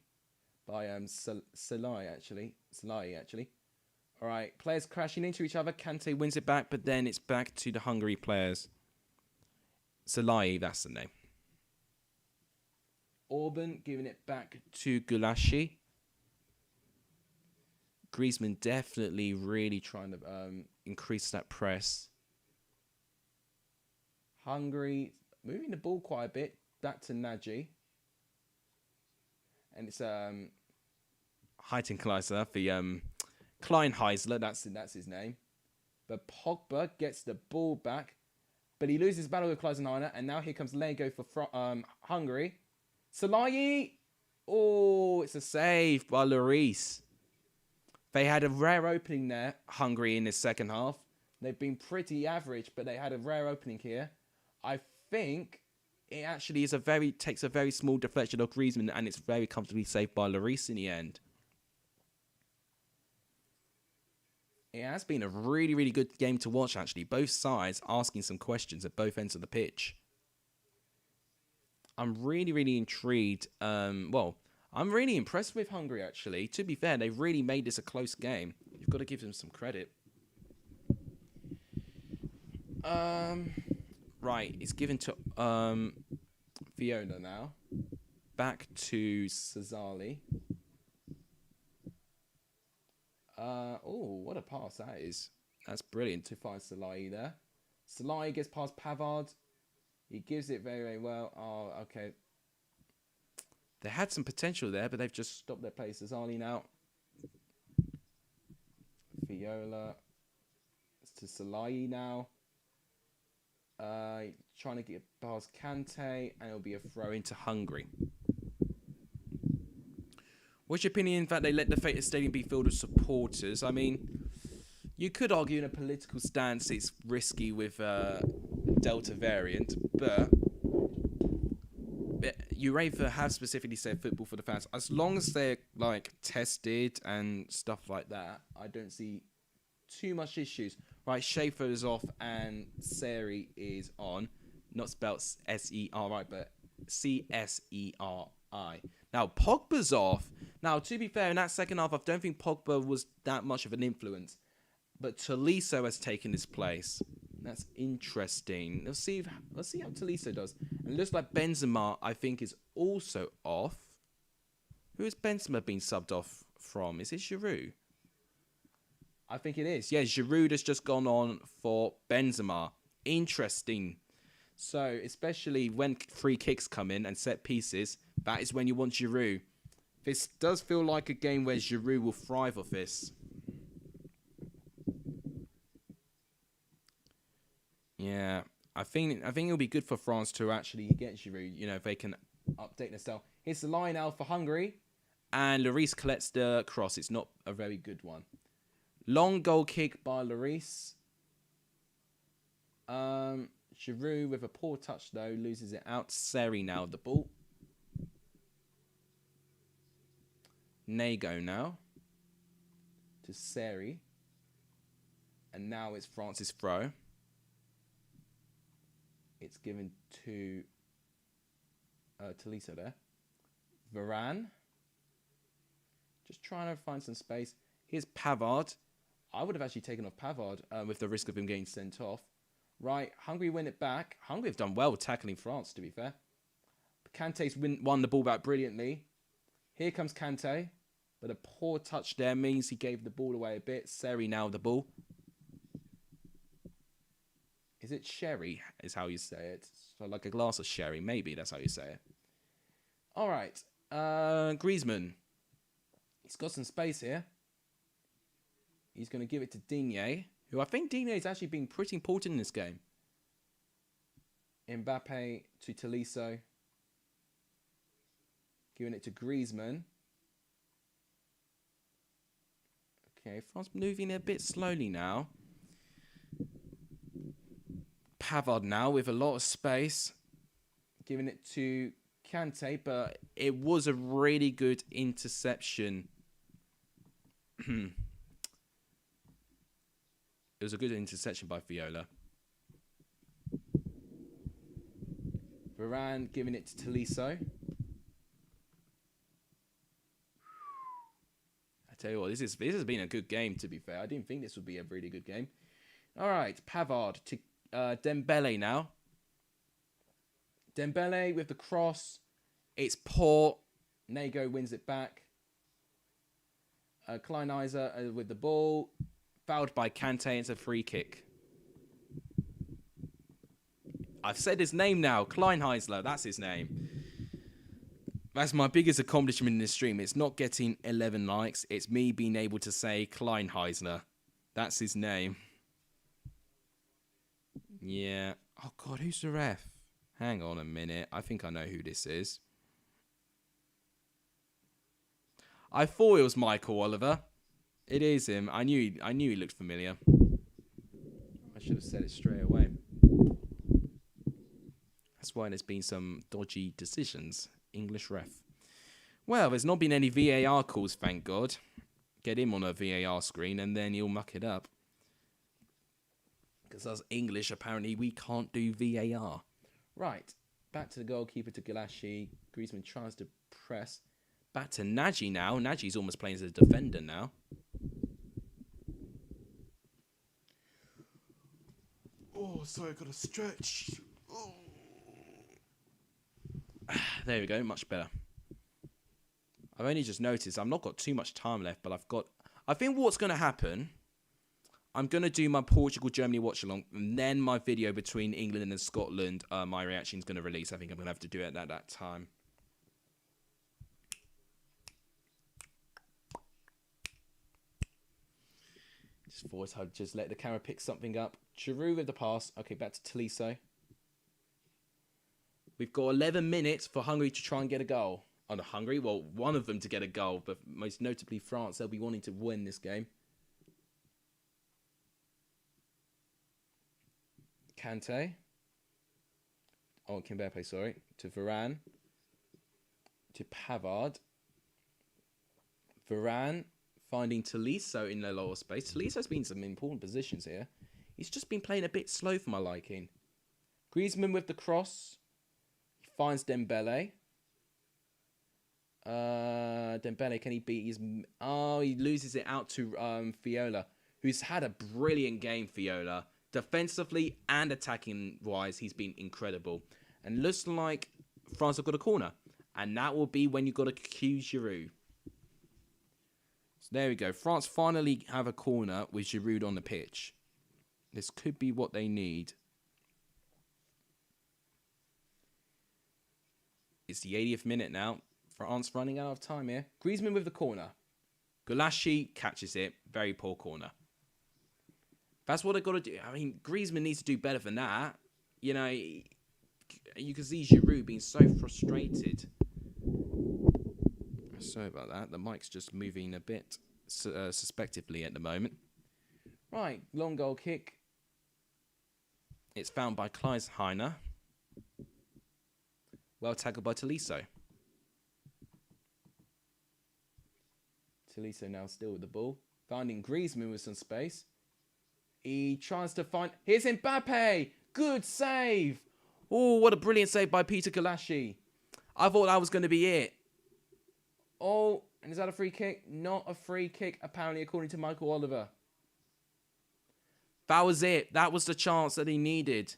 by Salai, actually. All right, players crashing into each other. Kante wins it back, but then it's back to the Hungary players. Salai, that's the name. Orban giving it back to Gulashi. Griezmann definitely really trying to increase that press. Hungary moving the ball quite a bit. Back to Nagy. And it's Heitenkleister, the Kleinheisler, that's his name. But Pogba gets the ball back. But he loses battle with Kleisenheiner. And now here comes Lego for Hungary. Salahi! Oh, it's a save by Lloris. They had a rare opening there, Hungary, in this second half. They've been pretty average, but they had a rare opening here. I think it actually is takes a very small deflection of Griezmann, and it's very comfortably saved by Lloris in the end. It has been a really, really good game to watch, actually. Both sides asking some questions at both ends of the pitch. I'm really, really intrigued. I'm really impressed with Hungary, actually. To be fair, they've really made this a close game. You've got to give them some credit. Right, it's given to Fiona now. Back to Cesali. Oh, what a pass that is. That's brilliant to find Salai there. Salai gets past Pavard. He gives it very, very well. Oh, okay. They had some potential there, but they've just stopped their play. Cesali now. Viola. It's to Salai now. Trying to get past Kante, and it'll be a throw into Hungary. What's your opinion that they let the Fated Stadium be filled with supporters? I mean, you could argue in a political stance it's risky with Delta variant, but UEFA have specifically said football for the fans. As long as they're like tested and stuff like that, I don't see too much issues. Right, Schaefer is off and Seri is on. Not spelled S-E-R-I, but C-S-E-R-I. Now, Pogba's off. Now, to be fair, in that second half, I don't think Pogba was that much of an influence. But Tolisso has taken his place. That's interesting. Let's see how Tolisso does. And it looks like Benzema, I think, is also off. Who has Benzema been subbed off from? Is it Giroud? I think it is. Yeah, Giroud has just gone on for Benzema. Interesting. So, especially when free kicks come in and set pieces, that is when you want Giroud. This does feel like a game where Giroud will thrive off this. Yeah, I think it'll be good for France to actually get Giroud. You know, if they can update their style. Here's the line out for Hungary, and Lloris collects the cross. It's not a very good one. Long goal kick by Lloris. Giroud with a poor touch though loses it out. Seri now the ball. Nago now to Seri, and now it's France's throw. It's given to Tolisso there. Varane. Just trying to find some space. Here's Pavard. I would have actually taken off Pavard with the risk of him getting sent off. Right, Hungary win it back. Hungary have done well tackling France, to be fair. Kante's won the ball back brilliantly. Here comes Kante. But a poor touch there means he gave the ball away a bit. Seri now the ball. Is it sherry, is how you say it? So like a glass of sherry, maybe that's how you say it. All right. Griezmann. He's got some space here. He's going to give it to Digne, who I think Digne has actually been pretty important in this game. Mbappe to Tolisso. Giving it to Griezmann. Okay, France moving a bit slowly now. Pavard now with a lot of space. Giving it to Kante, but it was a really good interception. It was a good interception by Viola. Varane giving it to Tolisso. I tell you what, this has been a good game, to be fair. I didn't think this would be a really good game. All right, Pavard to Dembele now. Dembele with the cross. It's poor. Nago wins it back. Kleinheiser with the ball. Fouled by Kante. It's a free kick. I've said his name now. Kleinheiser. That's his name. That's my biggest accomplishment in this stream. It's not getting 11 likes. It's me being able to say Kleinheiser. That's his name. Yeah. Oh, God. Who's the ref? Hang on a minute. I think I know who this is. I thought it was Michael Oliver. It is him. I knew he looked familiar. I should have said it straight away. That's why there's been some dodgy decisions. English ref. Well, there's not been any VAR calls, thank God. Get him on a VAR screen and then he'll muck it up. Because us English, apparently, we can't do VAR. Right. Back to the goalkeeper, to Galashi. Griezmann tries to press. Back to Nagy now. Nagy's almost playing as a defender now. Oh, sorry, I got to stretch. Oh. There we go, much better. I've only just noticed I've not got too much time left, but I think what's going to happen, I'm going to do my Portugal-Germany watch-along, and then my video between England and Scotland, my reaction is going to release. I think I'm going to have to do it at that time. Just thought I'd just let the camera pick something up. Giroud with the pass. Okay, back to Tolisso. We've got 11 minutes for Hungary to try and get a goal. Oh, not Hungary. Well, one of them to get a goal, but most notably France. They'll be wanting to win this game. Kante. Oh, Kimbepe, sorry. To Varane. To Pavard. Varane finding Tolisso in the lower space. Tolisso's been in some important positions here. He's just been playing a bit slow for my liking. Griezmann with the cross. He finds Dembele. Dembele, can he beat his... Oh, he loses it out to Fiola, who's had a brilliant game, Fiola. Defensively and attacking-wise, he's been incredible. And looks like France have got a corner. And that will be when you've got to cue Giroud. So there we go. France finally have a corner with Giroud on the pitch. This could be what they need. It's the 80th minute now. France running out of time here. Griezmann with the corner. Gulashi catches it. Very poor corner. That's what they've got to do. I mean, Griezmann needs to do better than that. You know, you can see Giroud being so frustrated. Sorry about that. The mic's just moving a bit suspectively at the moment. Right, long goal kick. It's found by Kleisheiner. Well tackled by Tolisso. Tolisso now still with the ball. Finding Griezmann with some space. He tries to find... Here's Mbappe! Good save! Oh, what a brilliant save by Peter Gulashi. I thought that was going to be it. Oh, and is that a free kick? Not a free kick, apparently, according to Michael Oliver. That was it. That was the chance that he needed.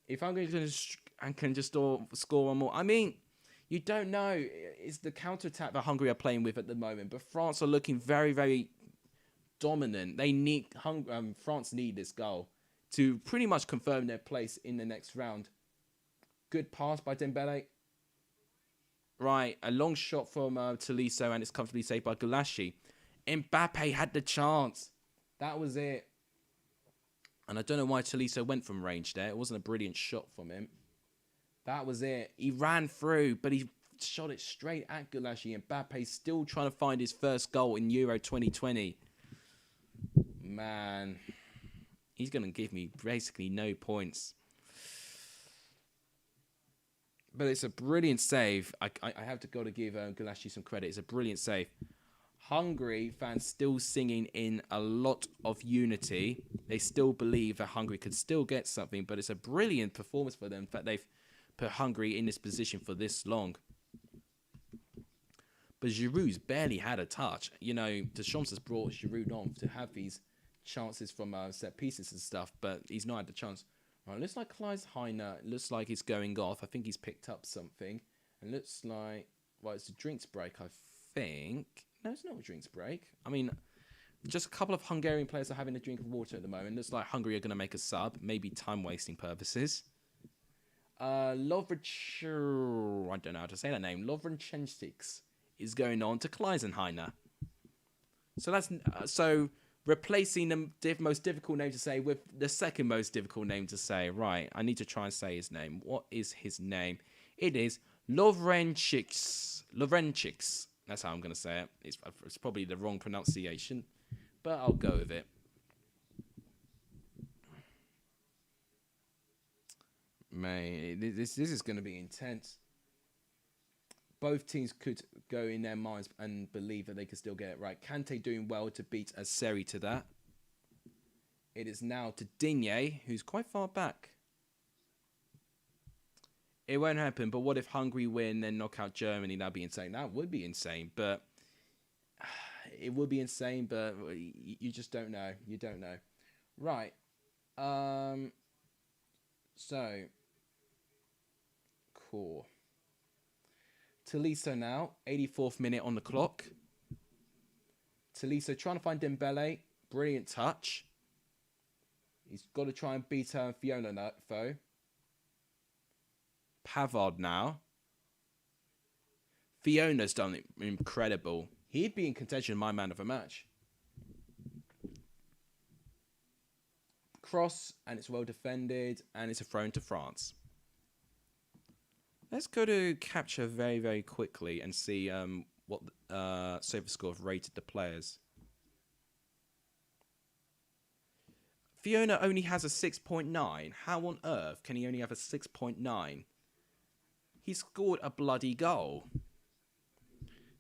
If Hungary can just score one more. I mean, you don't know. It's the counter-attack that Hungary are playing with at the moment. But France are looking very, very dominant. They need France need this goal to pretty much confirm their place in the next round. Good pass by Dembele. Right, a long shot from Tolisso, and it's comfortably saved by Gulashi. Mbappe had the chance. That was it. And I don't know why Tolisso went from range there. It wasn't a brilliant shot from him. That was it. He ran through, but he shot it straight at Gulashi. Mbappe's still trying to find his first goal in Euro 2020. Man, he's going to give me basically no points. But it's a brilliant save. I have to go to give Gulashi some credit. It's a brilliant save. Hungary fans still singing in a lot of unity. They still believe that Hungary could still get something, but it's a brilliant performance for them. In fact, they've put Hungary in this position for this long. But Giroud's barely had a touch. You know, Deschamps has brought Giroud on to have these chances from set pieces and stuff, but he's not had the chance. Right, looks like Kleisheiner, looks like he's going off. I think he's picked up something. And looks like, well, it's a drinks break, I think. No, it's not a drinks break. I mean, just a couple of Hungarian players are having a drink of water at the moment. Looks like Hungary are going to make a sub, maybe time-wasting purposes. I don't know how to say that name. Lovrenchenstiks is going on to Kleisheiner. So that's replacing the most difficult name to say with the second most difficult name to say. Right, I need to try and say his name. What is his name? It is Lovrenciks. Lovrenciks. That's how I'm going to say it. It's probably the wrong pronunciation, but I'll go with it. Man, this is going to be intense. Both teams could go in their minds and believe that they could still get it right. Kante doing well to beat Aseri to that. It is now to Digne, who's quite far back. It won't happen, but what if Hungary win, then knock out Germany? That'd be insane. That would be insane, but it would be insane, but you just don't know. You don't know. Right. So, cool. Tolisso now, 84th minute on the clock. Tolisso trying to find Dembele. Brilliant touch. He's got to try and beat Fiona foe. Pavard now. Fiona's done it incredible. He'd be in contention, my man of the match. Cross, and it's well defended, and it's a throw to France. Let's go to capture very, very quickly and see what SofaScore have rated the players. Fiona only has a 6.9. How on earth can he only have a 6.9? He scored a bloody goal.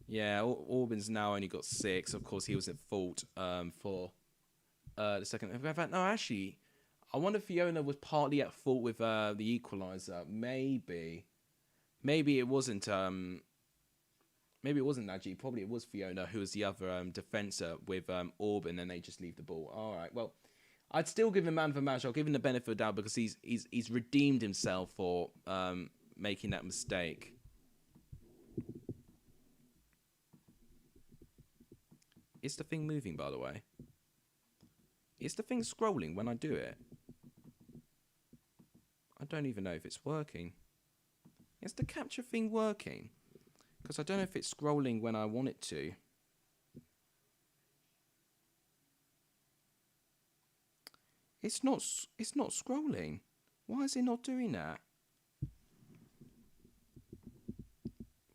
Yeah, Auburn's now only got 6. Of course, he was at fault for the second. In fact, no, actually, I wonder if Fiona was partly at fault with the equaliser. Maybe it wasn't. Maybe it wasn't Najee. Probably it was Fiona who was the other defender with Auburn, and they just leave the ball. All right, well, I'd still give him man of the match. I'll give him the benefit of the doubt because he's redeemed himself for making that mistake. Is the thing moving, by the way? Is the thing scrolling when I do it? I don't even know if it's working. Is the capture thing working? Because I don't know if it's scrolling when I want it to. It's not scrolling. Why is it not doing that?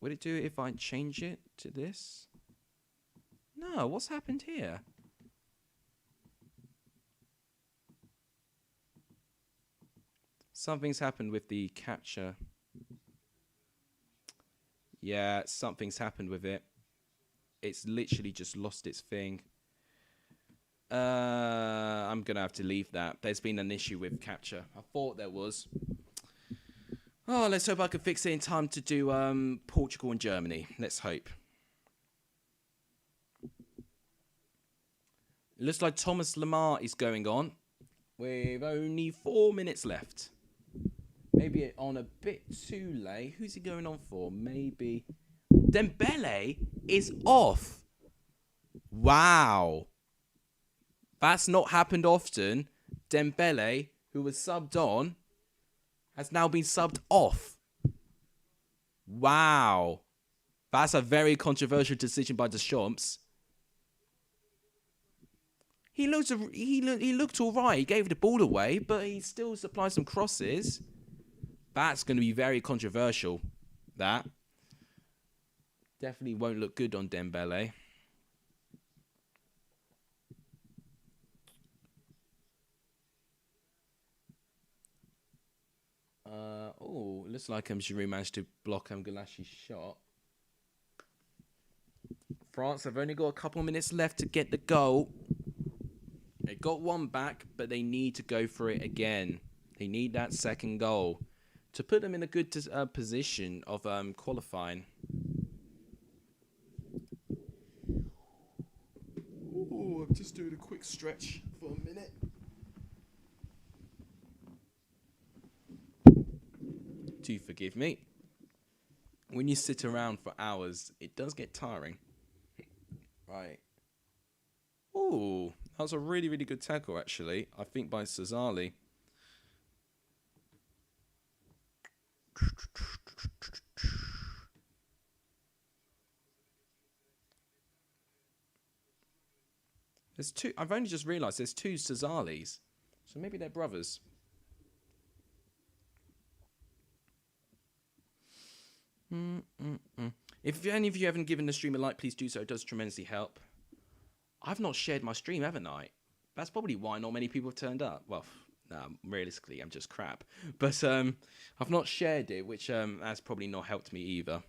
Would it do it if I change it to this? No, what's happened here? Something's happened with the capture. Yeah, something's happened with it. It's literally just lost its thing. I'm going to have to leave that. There's been an issue with capture. I thought there was. Oh, let's hope I can fix it in time to do Portugal and Germany. Let's hope. It looks like Thomas Lemar is going on with only 4 minutes left. Maybe on a bit too late. Who's he going on for? Maybe Dembele is off. Wow. That's not happened often. Dembele, who was subbed on, has now been subbed off. Wow. That's a very controversial decision by Deschamps. He looked all right. He gave the ball away, but he still supplied some crosses. That's going to be very controversial. That definitely won't look good on Dembele. Oh, it looks like Giroud managed to block Galashi's shot. France have only got a couple of minutes left to get the goal. They got one back, but they need to go for it again. They need that second goal to put them in a good position of qualifying. Oh, I'm just doing a quick stretch for a minute. Do forgive me. When you sit around for hours, it does get tiring. Right. Oh, that was a really, really good tackle, actually. I think by Cesali. There's two. I've only just realised there's two Cesalis. So maybe they're brothers. If any of you haven't given the stream a like, please do so. It does tremendously help. I've not shared my stream, haven't I? That's probably why not many people have turned up. Well, no, realistically, I'm just crap. But I've not shared it, which has probably not helped me either.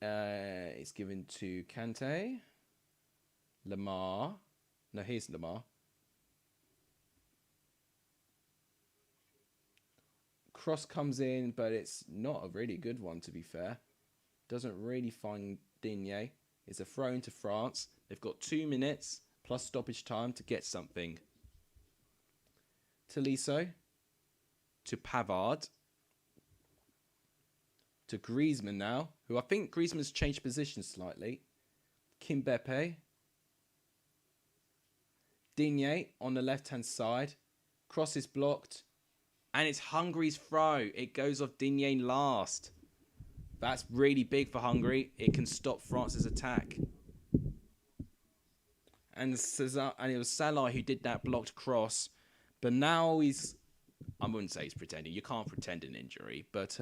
It's given to Kante. Lemar. No, here's Lemar. Cross comes in, but it's not a really good one, to be fair. Doesn't really find Digne. It's a throw into France. They've got 2 minutes plus stoppage time to get something. Tolisso. To Pavard. To Griezmann now, who I think Griezmann's changed position slightly. Kimbepe. Digne on the left-hand side. Cross is blocked. And it's Hungary's throw. It goes off Digne last. That's really big for Hungary. It can stop France's attack. And it was Salah who did that blocked cross. But now he's I wouldn't say he's pretending. You can't pretend an injury, but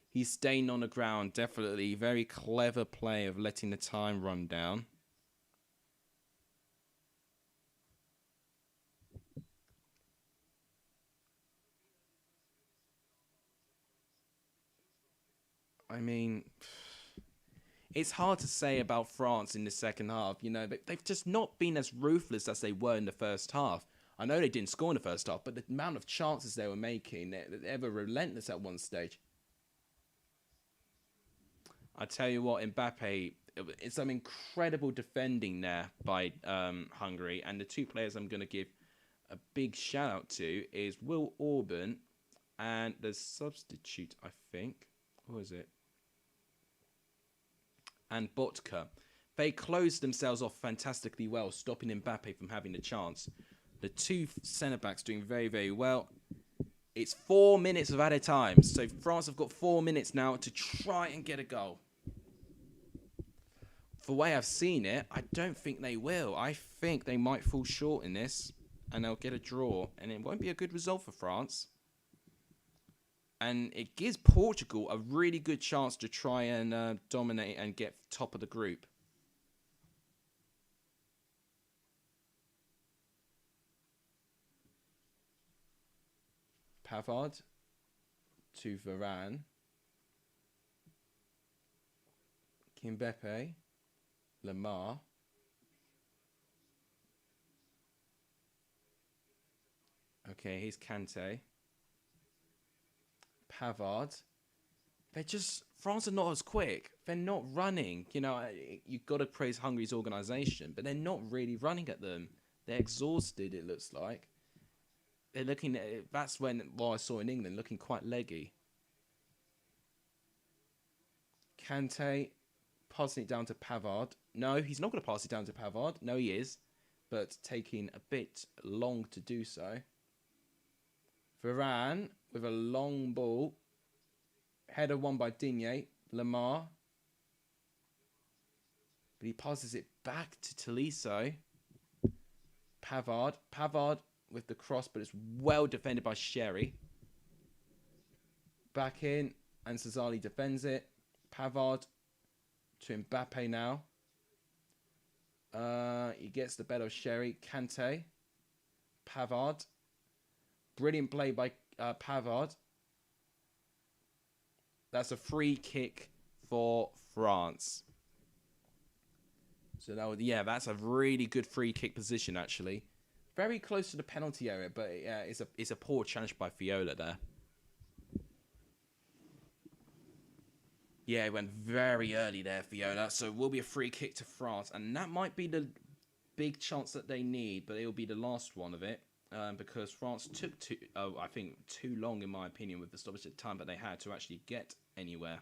he's staying on the ground. Definitely very clever play of letting the time run down. I mean, it's hard to say about France in the second half. You know, they've just not been as ruthless as they were in the first half. I know they didn't score in the first half, but the amount of chances they were making, they were relentless at one stage. I tell you what, Mbappe, it's some incredible defending there by Hungary. And the two players I'm going to give a big shout out to is Will Orban and the substitute, I think. What was it? And Botka. They closed themselves off fantastically well, stopping Mbappe from having the chance. The two centre-backs doing very, very well. It's 4 minutes of added time. So France have got 4 minutes now to try and get a goal. The way I've seen it, I don't think they will. I think they might fall short in this and they'll get a draw. And it won't be a good result for France. And it gives Portugal a really good chance to try and dominate and get top of the group. Pavard to Varane. Kimbepe. Lamar. Okay, here's Kante. Pavard. France are not as quick. They're not running. You know, you've got to praise Hungary's organisation, but they're not really running at them. They're exhausted, it looks like. They're looking at, that's when, what I saw in England, looking quite leggy. Kante passing it down to Pavard. No, he's not going to pass it down to Pavard. No, he is. But taking a bit long to do so. Varane with a long ball. Header won by Digne. Lamar. But he passes it back to Tolisso. Pavard. Pavard with the cross, but it's well defended by Sherry. Back in. And Cesali defends it. Pavard to Mbappe now. He gets the better of Sherry. Kante. Pavard. Brilliant play by Pavard. That's a free kick for France. So that would, yeah, that's a really good free kick position actually. Very close to the penalty area, but it's a poor challenge by Viola there. Yeah, it went very early there, Viola. So it will be a free kick to France. And that might be the big chance that they need, but it will be the last one of it. Because France took I think too long, in my opinion, with the stoppage at time that they had to actually get anywhere.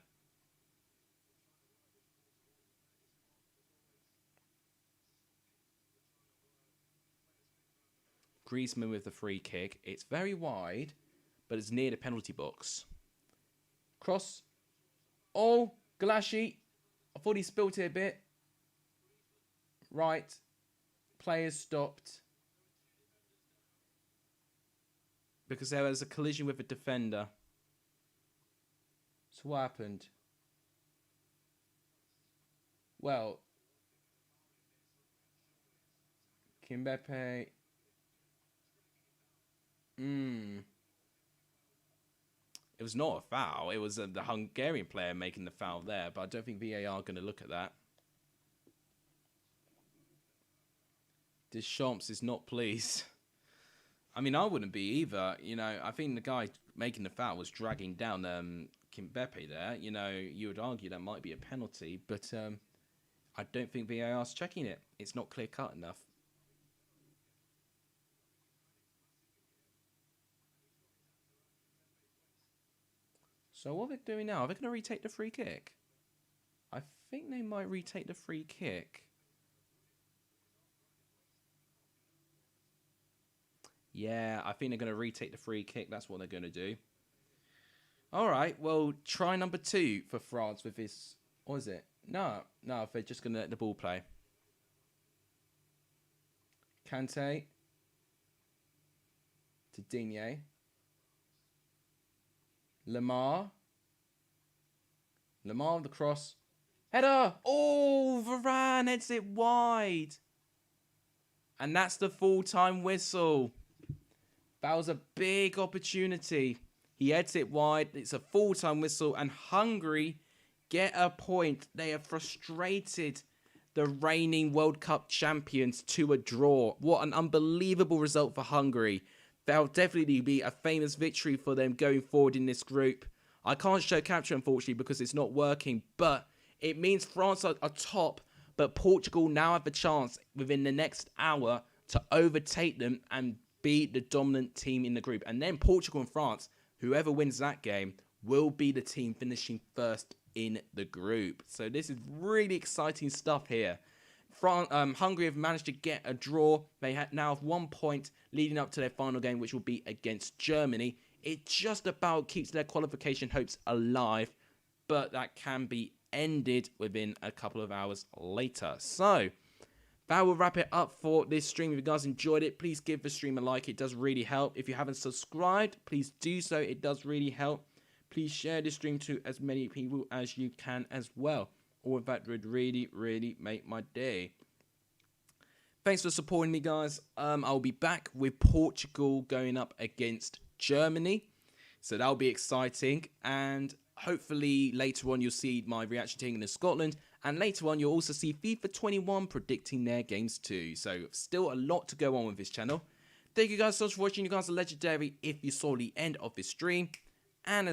Griezmann with the free kick. It's very wide, but it's near the penalty box. Cross. Oh, Galassi. I thought he spilt it a bit. Right. Players stopped. Because there was a collision with a defender. So what happened? Well, Kimbepe. It was not a foul. It was the Hungarian player making the foul there, but I don't think VAR are going to look at that. Deschamps is not pleased. I mean, I wouldn't be either. You know, I think the guy making the foul was dragging down Kimbepe there. You know, you would argue that might be a penalty, but I don't think VAR's checking it. It's not clear-cut enough. So what are they doing now? Are they going to retake the free kick? I think they might retake the free kick. Yeah, I think they're going to retake the free kick. That's what they're going to do. All right, well, try number 2 for France with this. What is it? No, they're just going to let the ball play. Kante to Digne. Lamar with the cross. Header! Oh, Varane heads it wide. And that's the full-time whistle. That was a big opportunity. He heads it wide. It's a full-time whistle. And Hungary get a point. They have frustrated the reigning World Cup champions to a draw. What an unbelievable result for Hungary. That'll definitely be a famous victory for them going forward in this group. I can't show capture, unfortunately, because it's not working. But it means France are top. But Portugal now have a chance within the next hour to overtake them and be the dominant team in the group. And then Portugal and France, whoever wins that game, will be the team finishing first in the group. So this is really exciting stuff here. Hungary have managed to get a draw. They now have 1 point leading up to their final game, which will be against Germany. It just about keeps their qualification hopes alive, but that can be ended within a couple of hours later. So that will wrap it up for this stream. If you guys enjoyed it, please give the stream a like. It does really help. If you haven't subscribed, please do so. It does really help. Please share this stream to as many people as you can as well. All of that would really, really make my day. Thanks for supporting me, guys. I'll be back with Portugal going up against Germany. So that'll be exciting. And hopefully later on you'll see my reaction to England and Scotland. And later on you'll also see FIFA 21 predicting their games too. So still a lot to go on with this channel. Thank you guys so much for watching. You guys are legendary if you saw the end of this stream. And